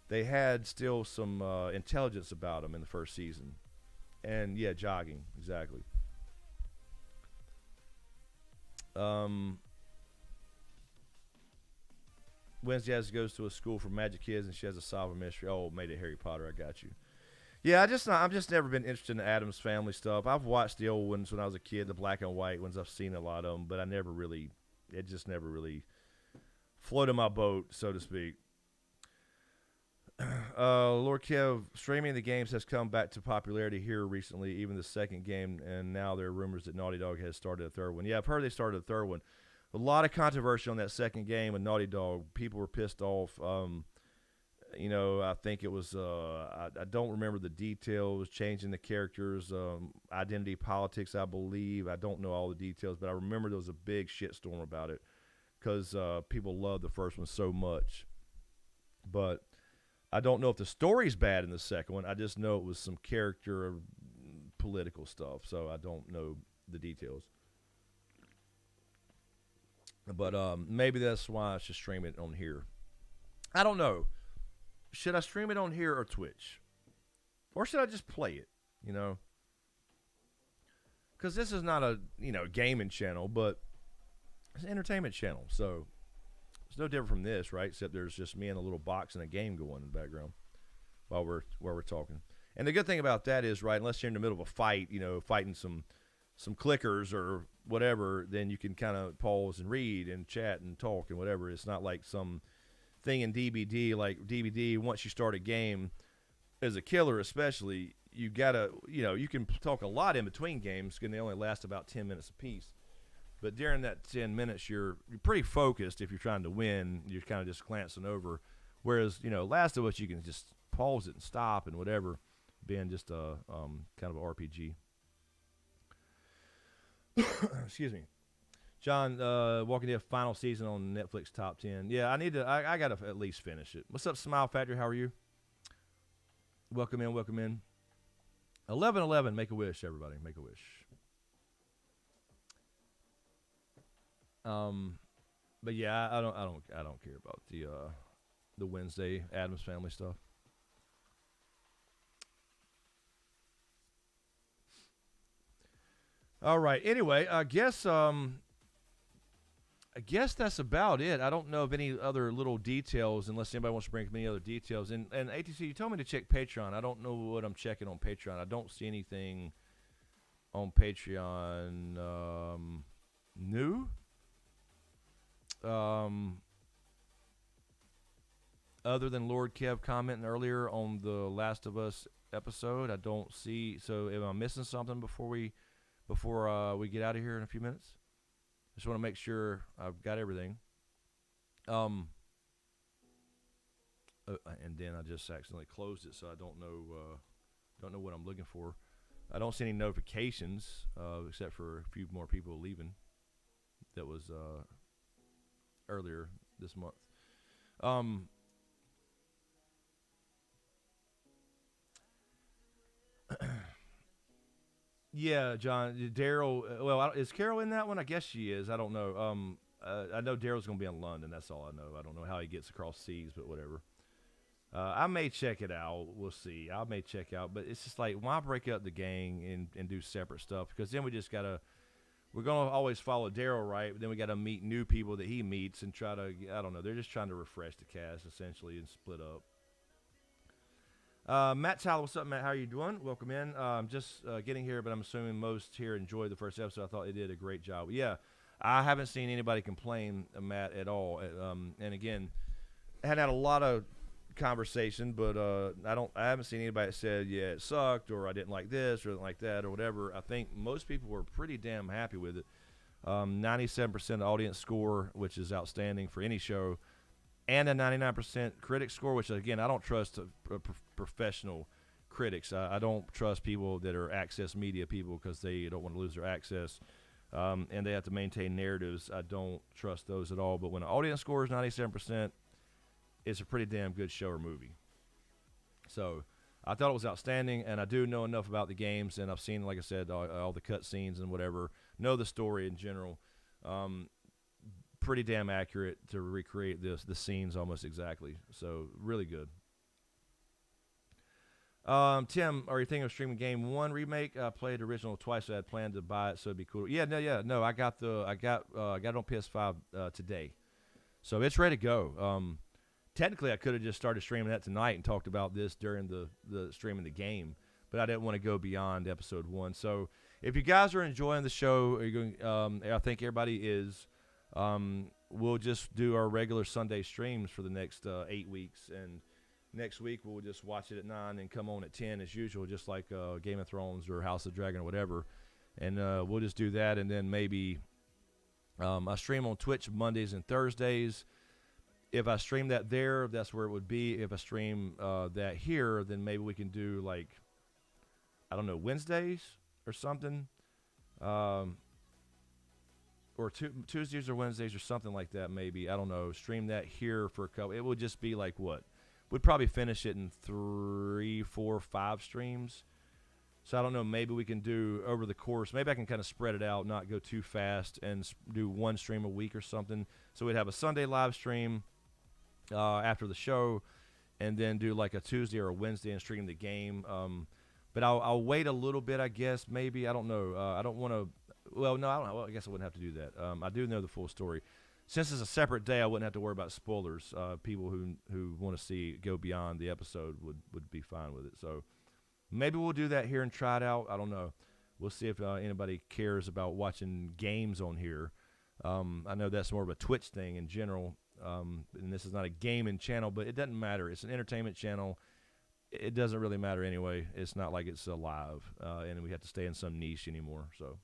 They had still some intelligence about them in the first season. And yeah, jogging, exactly. Wednesday goes to a school for magic kids, and she has a solve a mystery. Oh, made it Harry Potter. I got you. Yeah, I'm just never been interested in the Addams Family stuff. I've watched the old ones when I was a kid, the black and white ones. I've seen a lot of them, but it just never really floated my boat, so to speak. Lord Kev, streaming the games has come back to popularity here recently, even the second game, and now there are rumors that Naughty Dog has started a third one. Yeah, I've heard they started a third one. A lot of controversy on that second game with Naughty Dog. People were pissed off. I think it was, I don't remember the details, changing the characters, identity politics, I believe. I don't know all the details, but I remember there was a big shitstorm about it because people loved the first one so much. But I don't know if the story's bad in the second one. I just know it was some character political stuff, so I don't know the details. But maybe that's why I should stream it on here. I don't know. Should I stream it on here or Twitch? Or should I just play it, Because this is not a, gaming channel, but it's an entertainment channel. So it's no different from this, right? Except there's just me and a little box and a game going in the background while we're talking. And the good thing about that is, right, unless you're in the middle of a fight, fighting some clickers or whatever, then you can kind of pause and read and chat and talk and whatever. It's not like some thing in DBD, like DBD, once you start a game, as a killer especially, you gotta, you can talk a lot in between games, and they only last about 10 minutes apiece. But during that 10 minutes, you're pretty focused. If you're trying to win, you're kind of just glancing over. Whereas, Last of Us, you can just pause it and stop and whatever, being just a kind of an RPG. Excuse me. John, Walking Dead final season on Netflix top 10. Yeah, I got to at least finish it. What's up, Smile Factory? How are you? Welcome in. 11/11, make a wish, everybody. Make a wish. But yeah, I don't care about the Wednesday Addams Family stuff. All right. Anyway, I guess that's about it. I don't know of any other little details, unless anybody wants to bring up any other details. And ATC, you told me to check Patreon. I don't know what I'm checking on Patreon. I don't see anything on Patreon new. Other than Lord Kev commenting earlier on the Last of Us episode, I don't see. So am I missing something before we get out of here in a few minutes? Just want to make sure I've got everything. And then I just accidentally closed it, so I don't know what I'm looking for. I don't see any notifications except for a few more people leaving. That was earlier this month. Yeah, John, Daryl. Well, is Carol in that one? I guess she is. I don't know. I know Daryl's going to be in London. That's all I know. I don't know how he gets across seas, but whatever. I may check it out. We'll see. I may check out, but it's just like, why break up the gang and do separate stuff? Because then we're going to always follow Daryl, right? But then we got to meet new people that he meets and try to, I don't know. They're just trying to refresh the cast essentially and split up. Matt Tyler, what's up, Matt? How are you doing? Welcome in. Just getting here, but I'm assuming most here enjoyed the first episode. I thought they did a great job. Yeah, I haven't seen anybody complain, Matt, at all. And again, I had a lot of conversation, but I haven't seen anybody that said, yeah, it sucked, or I didn't like this, or didn't like that, or whatever. I think most people were pretty damn happy with it. 97% audience score, which is outstanding for any show, and a 99% critic score, which, again, I don't trust professional critics. I don't trust people that are access media people because they don't want to lose their access. and they have to maintain narratives. I don't trust those at all. But when an audience score is 97%, it's a pretty damn good show or movie. So I thought it was outstanding, and I do know enough about the games, and I've seen, like I said, all the cutscenes and whatever. Know the story in general. Pretty damn accurate to recreate the scenes almost exactly. So really good. Tim, are you thinking of streaming Game 1 remake? I played the original twice. So I had planned to buy it, so it'd be cool. No. I got it on PS5 today, so it's ready to go. Technically, I could have just started streaming that tonight and talked about this during the streaming the game, but I didn't want to go beyond episode 1. So if you guys are enjoying the show, are you going? I think everybody is. We'll just do our regular Sunday streams for the next 8 weeks, and next week we'll just watch it at 9 and come on at 10 as usual, just like Game of Thrones or House of Dragon or whatever. And we'll just do that, and then maybe I stream on Twitch Mondays and Thursdays. If I stream that there, that's where it would be. If I stream that here, then maybe we can do, like, I don't know, Wednesdays or something. Or Tuesdays or Wednesdays or something like that, maybe. I don't know. Stream that here for a couple. It would just be like what? We'd probably finish it in 3, 4, 5 streams. So I don't know. Maybe we can do over the course. Maybe I can kind of spread it out, not go too fast, and do 1 stream a week or something. So we'd have a Sunday live stream after the show, and then do like a Tuesday or a Wednesday and stream the game. But I'll wait a little bit, I guess. Maybe. I don't know. I don't want to. Well, no, I don't know. Well, I guess I wouldn't have to do that. I do know the full story. Since it's a separate day, I wouldn't have to worry about spoilers. People who want to see go beyond the episode would be fine with it. So maybe we'll do that here and try it out. I don't know. We'll see if anybody cares about watching games on here. I know that's more of a Twitch thing in general, and this is not a gaming channel, but it doesn't matter. It's an entertainment channel. It doesn't really matter anyway. It's not like it's live, and we have to stay in some niche anymore. So.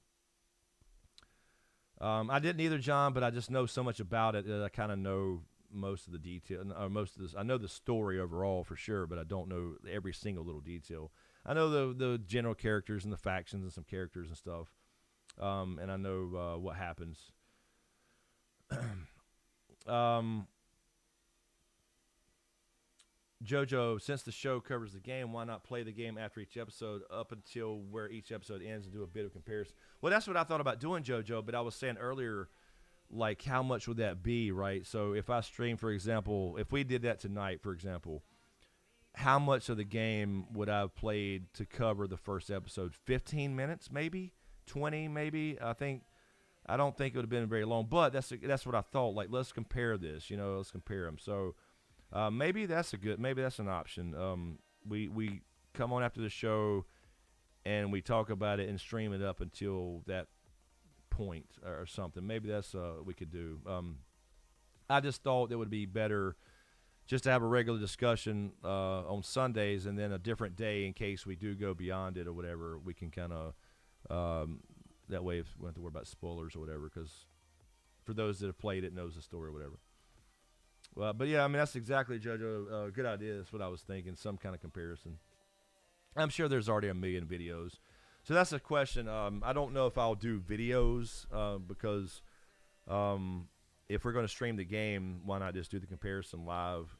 I didn't either, John, but I just know so much about it that I kind of know most of the detail, or most of this. I know the story overall for sure, but I don't know every single little detail. I know the general characters and the factions and some characters and stuff, and I know what happens. Jojo, since the show covers the game, why not play the game after each episode up until where each episode ends and do a bit of comparison? Well, that's what I thought about doing, Jojo, but I was saying earlier, like, how much would that be, right? So if I stream, for example, if we did that tonight, for example, how much of the game would I have played to cover the first episode? 15 minutes, maybe? 20, maybe? I don't think it would have been very long, but that's what I thought. Like, let's compare this, let's compare them. So maybe that's an option. We come on after the show and we talk about it and stream it up until that point or something. Maybe that's we could do. I just thought it would be better just to have a regular discussion on Sundays, and then a different day in case we do go beyond it or whatever. We can kind of that way we don't have to worry about spoilers or whatever, because for those that have played it, knows the story or whatever. Well, but yeah, I mean, that's exactly, Jojo, good idea. That's what I was thinking, some kind of comparison. I'm sure there's already a million videos. So that's a question. I don't know if I'll do videos because if we're going to stream the game, why not just do the comparison live?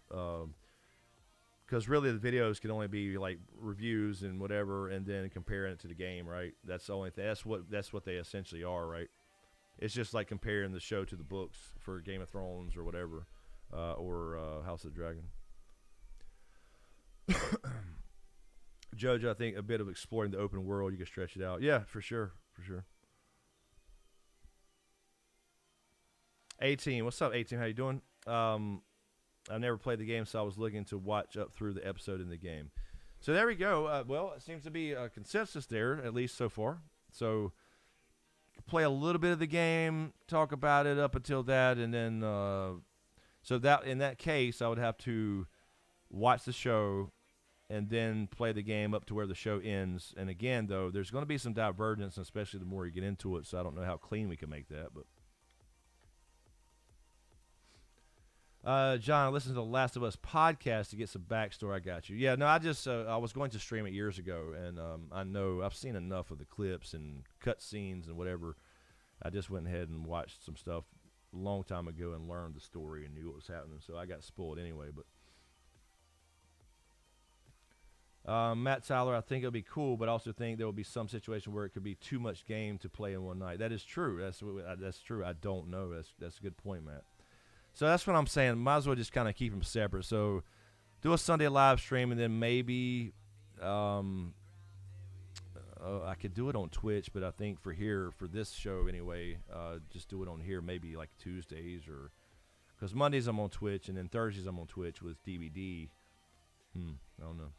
Because really the videos can only be like reviews and whatever, and then comparing it to the game, right? That's the only thing. That's what they essentially are, right? It's just like comparing the show to the books for Game of Thrones or whatever. Or House of the Dragon. Jojo, I think a bit of exploring the open world, you can stretch it out. Yeah, for sure. 18, what's up, 18? How you doing? I never played the game, so I was looking to watch up through the episode in the game. So there we go. Well, it seems to be a consensus there, at least so far. So play a little bit of the game, talk about it up until that, and then so that in that case, I would have to watch the show and then play the game up to where the show ends. And again, though, there's going to be some divergence, especially the more you get into it. So I don't know how clean we can make that. But John, I listened to the Last of Us podcast to get some backstory. I got you. Yeah, no, I was going to stream it years ago, and I know I've seen enough of the clips and cut scenes and whatever. I just went ahead and watched some stuff a long time ago and learned the story and knew what was happening, so I got spoiled anyway. But Matt Tyler, I think it'll be cool, but I also think there will be some situation where it could be too much game to play in one night. That is true. That's true. I don't know. That's a good point, Matt. So that's what I'm saying. Might as well just kind of keep them separate. So do a Sunday live stream, and then maybe I could do it on Twitch, but I think for this show anyway, just do it on here maybe like Tuesdays, or because Mondays I'm on Twitch, and then Thursdays I'm on Twitch with DVD. I don't know.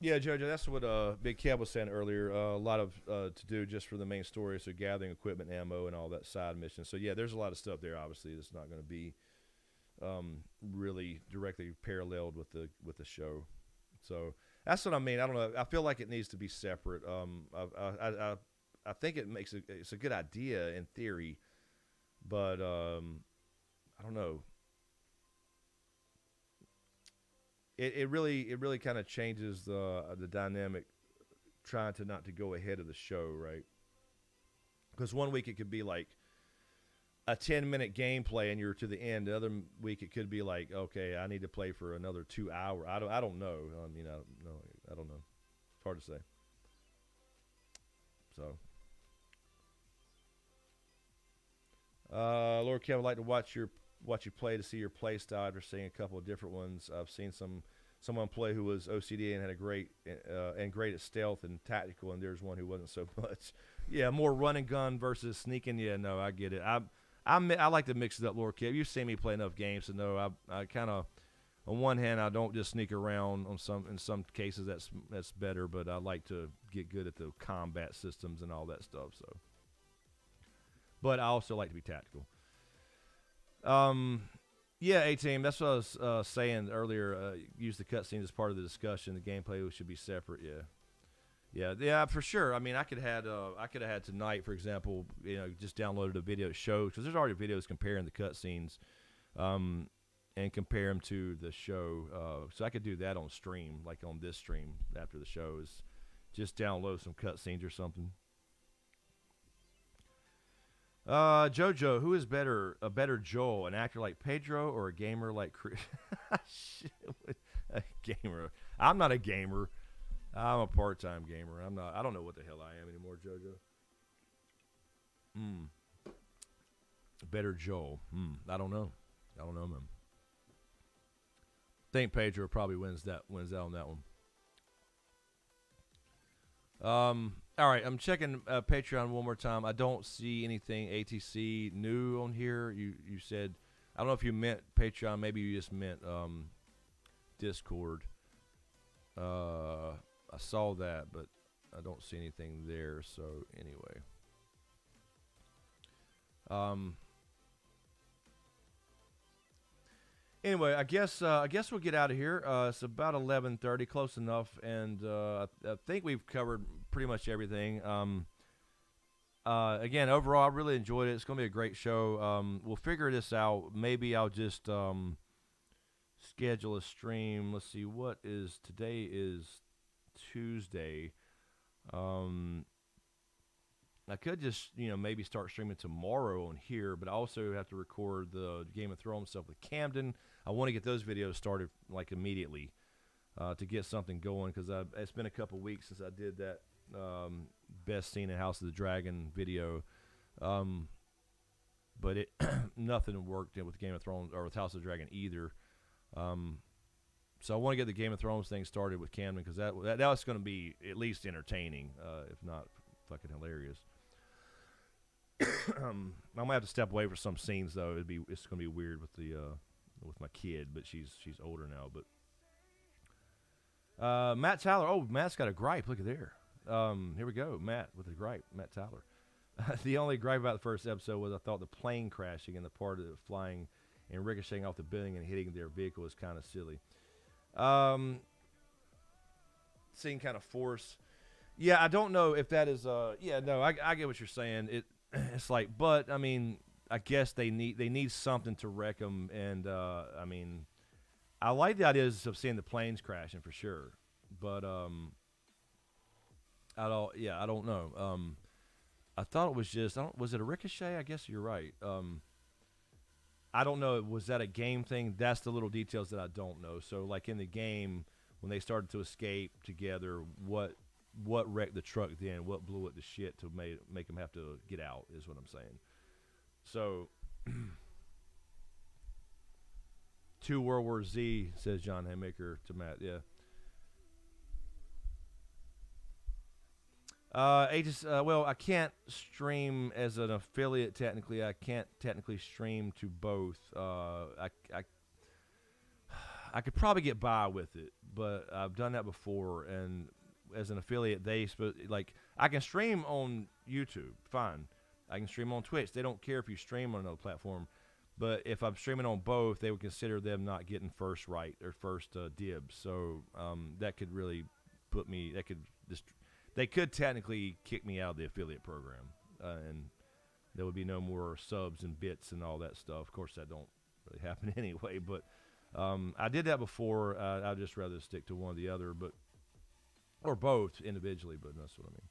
Yeah, Jojo, that's what Big Kev was saying earlier. A lot of to do just for the main story, so gathering equipment, ammo, and all that side mission. So yeah, there's a lot of stuff there. Obviously, that's not going to be really directly paralleled with the show. So that's what I mean. I don't know. I feel like it needs to be separate. I think it's a good idea in theory, but I don't know. It really kind of changes the dynamic, trying to not to go ahead of the show, right? Because one week it could be like a 10-minute gameplay and you're to the end. The other week it could be like, okay, I need to play for another 2 hours. I don't know. I don't know. It's hard to say. So, Lord Kev, I'd like to watch you play to see your play style after seeing a couple of different ones. I've seen someone play who was OCD and had a great at stealth and tactical, and there's one who wasn't so much. Yeah, more run and gun versus sneaking. Yeah, no, I get it. I like to mix it up, Lord Kev. You've seen me play enough games to know I kind of, on one hand, I don't just sneak around in some cases that's better, but I like to get good at the combat systems and all that stuff. So, but I also like to be tactical. Yeah, A-Team, that's what I was saying earlier. Use the cutscenes as part of the discussion. The gameplay should be separate. Yeah, for sure. I mean, I could have had tonight, for example, just downloaded a video show, because there's already videos comparing the cutscenes, and compare them to the show. So I could do that on stream, like on this stream after the show, is just download some cutscenes or something. Jojo, who is a better Joel, an actor like Pedro or a gamer like Chris? A gamer. I'm not a gamer. I'm a part-time gamer. I don't know what the hell I am anymore, Jojo. Better Joel. I don't know, man. I think Pedro probably wins out on that one. All right, I'm checking Patreon one more time. I don't see anything ATC new on here. You said, I don't know if you meant Patreon. Maybe you just meant Discord. I saw that, but I don't see anything there. So anyway, I guess we'll get out of here. It's about 11:30, close enough, and I think we've covered pretty much everything. Again, overall, I really enjoyed it. It's going to be a great show. We'll figure this out. Maybe I'll just schedule a stream. Let's see, today is Tuesday. I could just, maybe start streaming tomorrow on here, but I also have to record the Game of Thrones stuff with Camden. I want to get those videos started like immediately to get something going, because it's been a couple weeks since I did that best scene in House of the Dragon video, but nothing worked with Game of Thrones or with House of the Dragon either. So I want to get the Game of Thrones thing started with Camden, because that was going to be at least entertaining, if not fucking hilarious. I might have to step away for some scenes though. It's gonna be weird with with my kid, but she's older now. But Matt Tyler, Matt's got a gripe. Look at there. Here we go, Matt with a gripe. Matt Tyler. The only gripe about the first episode was I thought the plane crashing and the part of it flying and ricocheting off the building and hitting their vehicle was kind of silly. Seeing kind of force. Yeah, I don't know if that is. I get what you're saying. It's like, but I mean, I guess they need something to wreck them, and I mean, I like the ideas of seeing the planes crashing for sure, but I don't. Yeah, I don't know. I thought it was just. I don't. Was it a ricochet? I guess you're right. I don't know. Was that a game thing? That's the little details that I don't know. So, like in the game, when they started to escape together, what wrecked the truck then? What blew it to shit to make them have to get out? Is what I'm saying. So, two World War Z, says John Haymaker to Matt. Yeah. Well, I can't stream as an affiliate. Technically, I can't technically stream to both. I could probably get by with it, but I've done that before. And as an affiliate, like I can stream on YouTube, fine. I can stream on Twitch. They don't care if you stream on another platform. But if I'm streaming on both, they would consider them not getting first right or first dibs. So that could really put me. They could technically kick me out of the affiliate program, and there would be no more subs and bits and all that stuff. Of course, that don't really happen anyway. But I did that before. I'd just rather stick to one or the other, or both individually. But that's what I mean.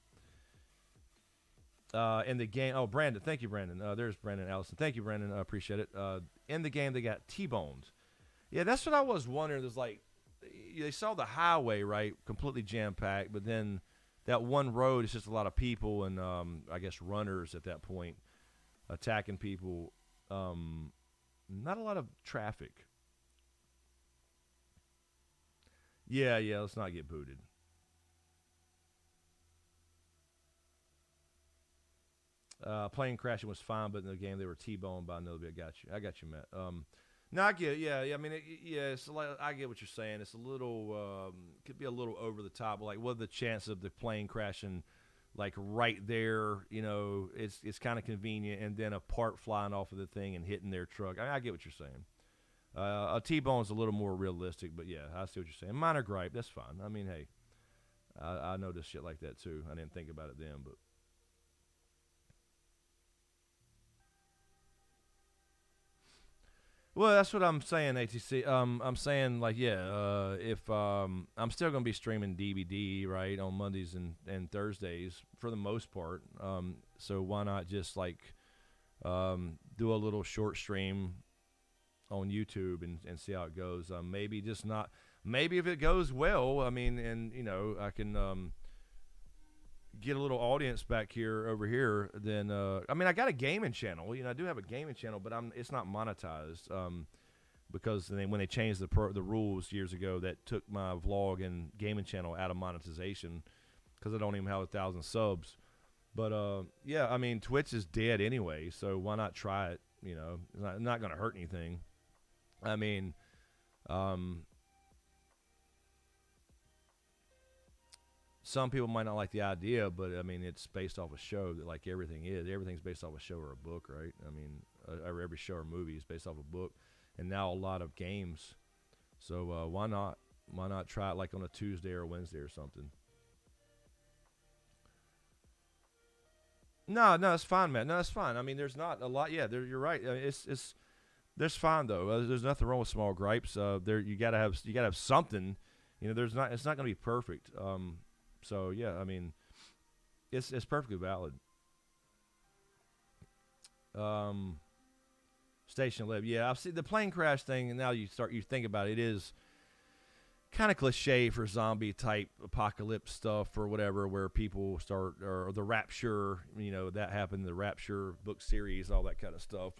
In the game, Brandon, thank you, Brandon. There's Brandon Allison. Thank you, Brandon. I appreciate it. In the game, they got T-boned. Yeah, that's what I was wondering. There's like, they saw the highway, right, completely jam-packed, but then that one road is just a lot of people and I guess runners at that point attacking people. Not a lot of traffic. Yeah, let's not get booted. Plane crashing was fine, but in the game they were T-boned by another bit. I got you, Matt. No, I get it. Yeah. I mean, it's like, I get what you're saying. It's a little, could be a little over the top. Like, what are the chances of the plane crashing, like right there? You know, it's kind of convenient, and then a part flying off of the thing and hitting their truck. I get what you're saying. A T-bone's a little more realistic, but yeah, I see what you're saying. Minor gripe, that's fine. I mean, hey, I noticed shit like that too. I didn't think about it then, but. Well, that's what I'm saying, ATC. I'm saying, like, yeah, if I'm still going to be streaming DVD, right, on Mondays and Thursdays for the most part. So why not just, like, do a little short stream on YouTube and see how it goes? Maybe just not. Maybe if it goes well, I mean, and, you know, I can get a little audience back here over here, then I mean, I got a gaming channel. You know, I do have a gaming channel, but it's not monetized because when they changed the rules years ago, that took my vlog and gaming channel out of monetization because I don't even have 1,000 subs. But yeah, I mean, Twitch is dead anyway, so why not try it? You know, it's not going to hurt anything. I mean, some people might not like the idea, but I mean, it's based off a show that, like everything is. Everything's based off a show or a book, right? I mean, every show or movie is based off a book, and now a lot of games. So why not? Why not try it like on a Tuesday or a Wednesday or something? No, it's fine, man. No, it's fine. I mean, there's not a lot. Yeah, you're right. It's there's fine though. There's nothing wrong with small gripes. There you gotta have something. You know, it's not gonna be perfect. So yeah, I mean, it's perfectly valid. Station Lib, yeah, I've seen the plane crash thing, and now you think about it, it is kind of cliche for zombie type apocalypse stuff or whatever, where people start, or the Rapture, you know, that happened, the Rapture book series, all that kind of stuff.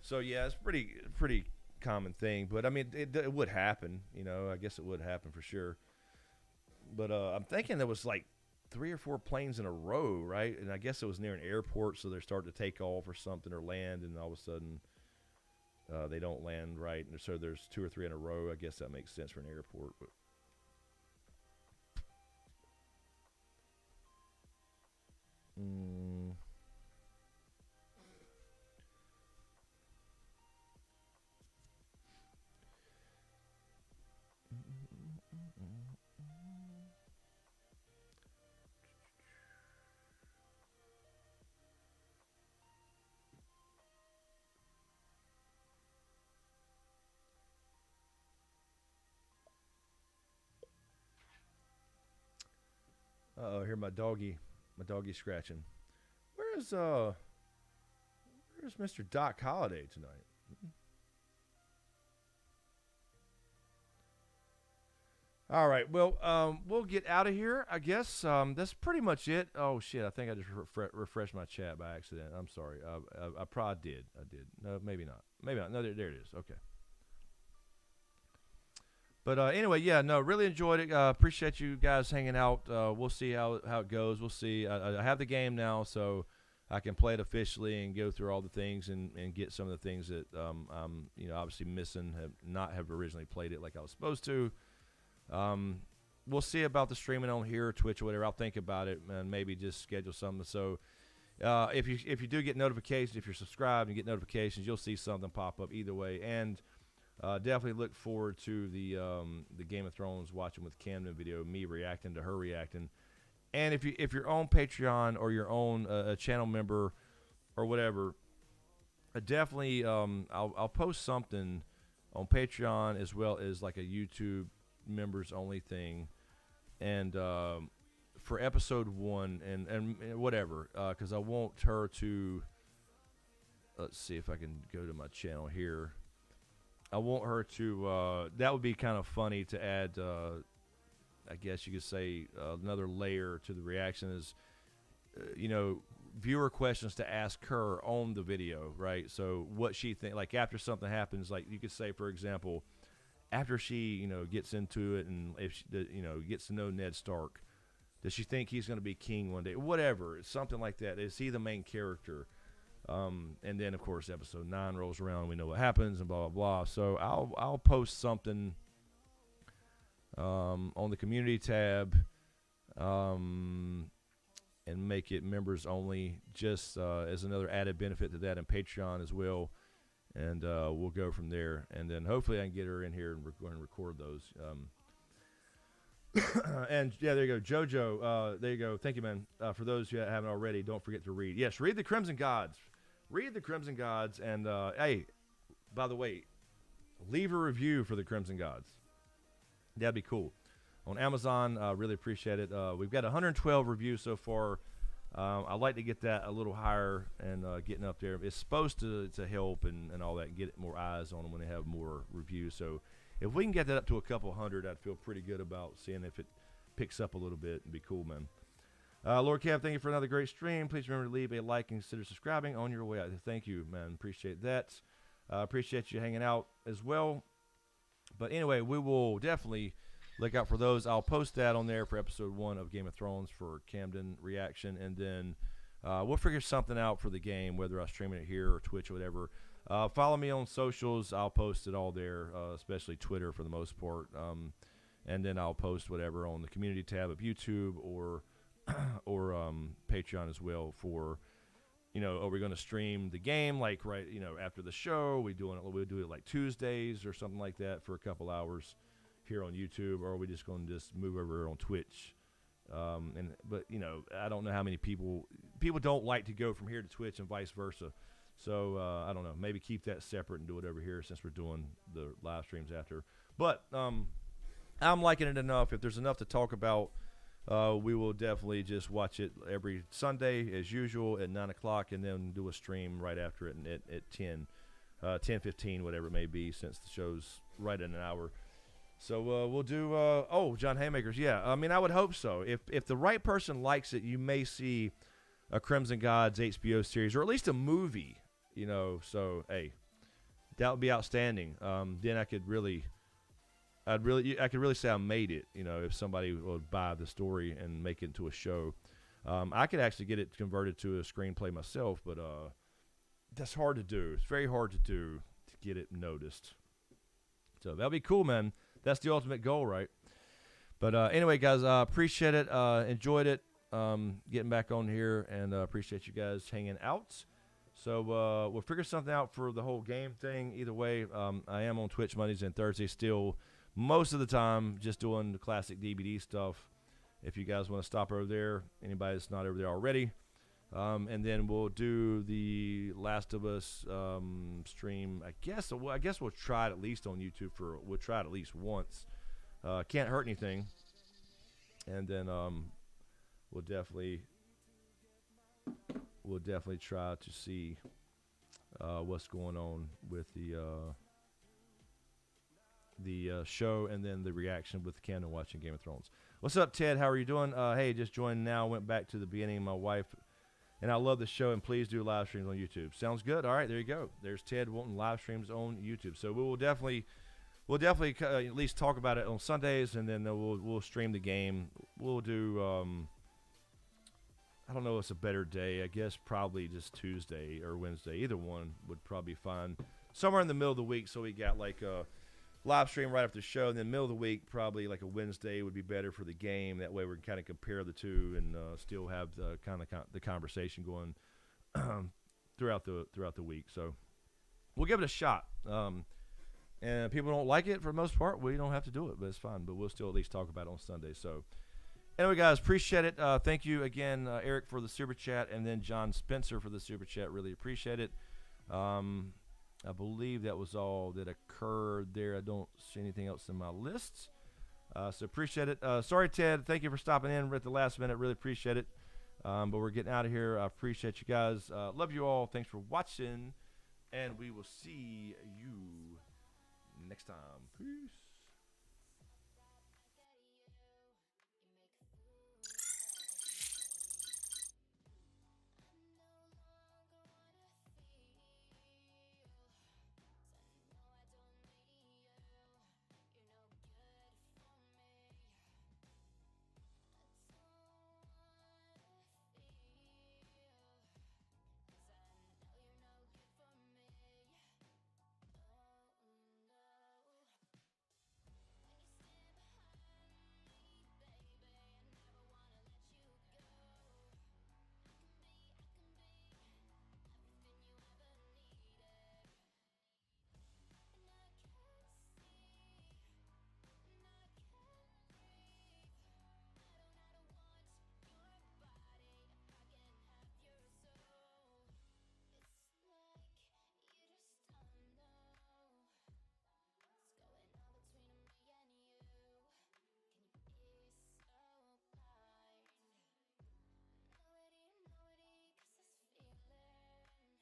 So yeah, it's pretty common thing, but I mean, it would happen, you know. I guess it would happen for sure. But I'm thinking there was like 3 or 4 planes in a row, right? And I guess it was near an airport, so they're starting to take off or something or land, and all of a sudden they don't land right. And so there's 2 or 3 in a row. I guess that makes sense for an airport. But Uh-oh, hear my doggy scratching. Where's Mr. Doc Holliday tonight? All right, well, we'll get out of here, I guess. That's pretty much it. Oh shit, I think I just refreshed my chat by accident. I'm sorry. I probably did. I did. No, maybe not. Maybe not. No, there it is. Okay. But anyway, yeah, no, really enjoyed it. Appreciate you guys hanging out. We'll see how it goes. We'll see. I have the game now, so I can play it officially and go through all the things and get some of the things that I'm obviously missing. Have originally played it like I was supposed to. We'll see about the streaming on here, or Twitch, or whatever. I'll think about it and maybe just schedule something. So if you do get notifications, if you're subscribed and get notifications, you'll see something pop up either way. And definitely look forward to the Game of Thrones watching with Camden video, me reacting to her reacting. And if you're on Patreon or you're on a channel member or whatever, definitely I'll post something on Patreon as well as like a YouTube members only thing, and for episode 1 and whatever, because I want her to. Let's see if I can go to my channel here. I want her to, that would be kind of funny to add, I guess you could say, another layer to the reaction is, viewer questions to ask her on the video, right? So what she think, like after something happens, like you could say, for example, after she, gets into it and if she, gets to know Ned Stark, does she think he's going to be king one day? Whatever, it's something like that. Is he the main character? And then, of course, episode 9 rolls around, and we know what happens, and blah, blah, blah. So I'll post something on the community tab and make it members only, just as another added benefit to that, and Patreon as well. And we'll go from there. And then hopefully I can get her in here and we're going to record those. And yeah, there you go, JoJo. There you go. Thank you, man. For those who haven't already, don't forget to read. Yes, read the Crimson Gods. Read the Crimson Gods, and hey, by the way, leave a review for the Crimson Gods. That'd be cool. On Amazon, really appreciate it. We've got 112 reviews so far. I'd like to get that a little higher and getting up there. It's supposed to help and all that, and get more eyes on them when they have more reviews. So if we can get that up to a couple hundred, I'd feel pretty good about seeing if it picks up a little bit. It'd be cool, man. Lord Cav, thank you for another great stream. Please remember to leave a like and consider subscribing on your way out. Thank you, man. Appreciate that. Appreciate you hanging out as well. But anyway, we will definitely look out for those. I'll post that on there for episode 1 of Game of Thrones for Camden reaction. And then we'll figure something out for the game, whether I'm streaming it here or Twitch or whatever. Follow me on socials. I'll post it all there, especially Twitter for the most part. And then I'll post whatever on the community tab of YouTube or Patreon as well for, are we going to stream the game like after the show? We'll do it like Tuesdays or something like that for a couple hours here on YouTube, or are we just going to just move over on Twitch? But I don't know how many people don't like to go from here to Twitch and vice versa. So I don't know, maybe keep that separate and do it over here since we're doing the live streams after. But I'm liking it enough. If there's enough to talk about, we will definitely just watch it every Sunday as usual at 9 o'clock, and then do a stream right after it at 10:15, whatever it may be, since the show's right in an hour. So we'll do. John Haymakers. Yeah, I mean, I would hope so. If the right person likes it, you may see a Crimson Gods HBO series, or at least a movie. So hey, that would be outstanding. Then I could really say I made it. If somebody would buy the story and make it into a show, I could actually get it converted to a screenplay myself. But that's hard to do. It's very hard to do to get it noticed. So that'd be cool, man. That's the ultimate goal, right? But anyway, guys, appreciate it. Enjoyed it. Getting back on here, and appreciate you guys hanging out. So we'll figure something out for the whole game thing. Either way, I am on Twitch Mondays and Thursdays still. Most of the time, just doing the classic DVD stuff. If you guys want to stop over there, anybody that's not over there already. And then we'll do the Last of Us stream. I guess we'll try it at least on YouTube we'll try it at least once. Can't hurt anything. And then we'll definitely try to see what's going on with the show, and then the reaction with Camden watching Game of Thrones. What's up, Ted? How are you doing? Hey, just joined now. Went back to the beginning. My wife and I love the show, and please do live streams on YouTube. Sounds good. All right, there you go. There's Ted wanting live streams on YouTube. So we will definitely at least talk about it on Sundays, and then we'll stream the game. We'll do I don't know what's a better day. I guess probably just Tuesday or Wednesday. Either one would probably be fine. Somewhere in the middle of the week, so we got like a live stream right after the show, and then middle of the week, probably like a Wednesday would be better for the game. That way we can kind of compare the two and still have the kind of the conversation going throughout the week. So we'll give it a shot. And if people don't like it for the most part, we don't have to do it, but it's fine. But we'll still at least talk about it on Sunday. So anyway, guys, appreciate it. Thank you again, Eric, for the super chat, and then John Spencer for the super chat. Really appreciate it. I believe that was all that occurred there. I don't see anything else in my list. So appreciate it. Sorry, Ted. Thank you for stopping in at the last minute. Really appreciate it. But we're getting out of here. I appreciate you guys. Love you all. Thanks for watching. And we will see you next time. Peace.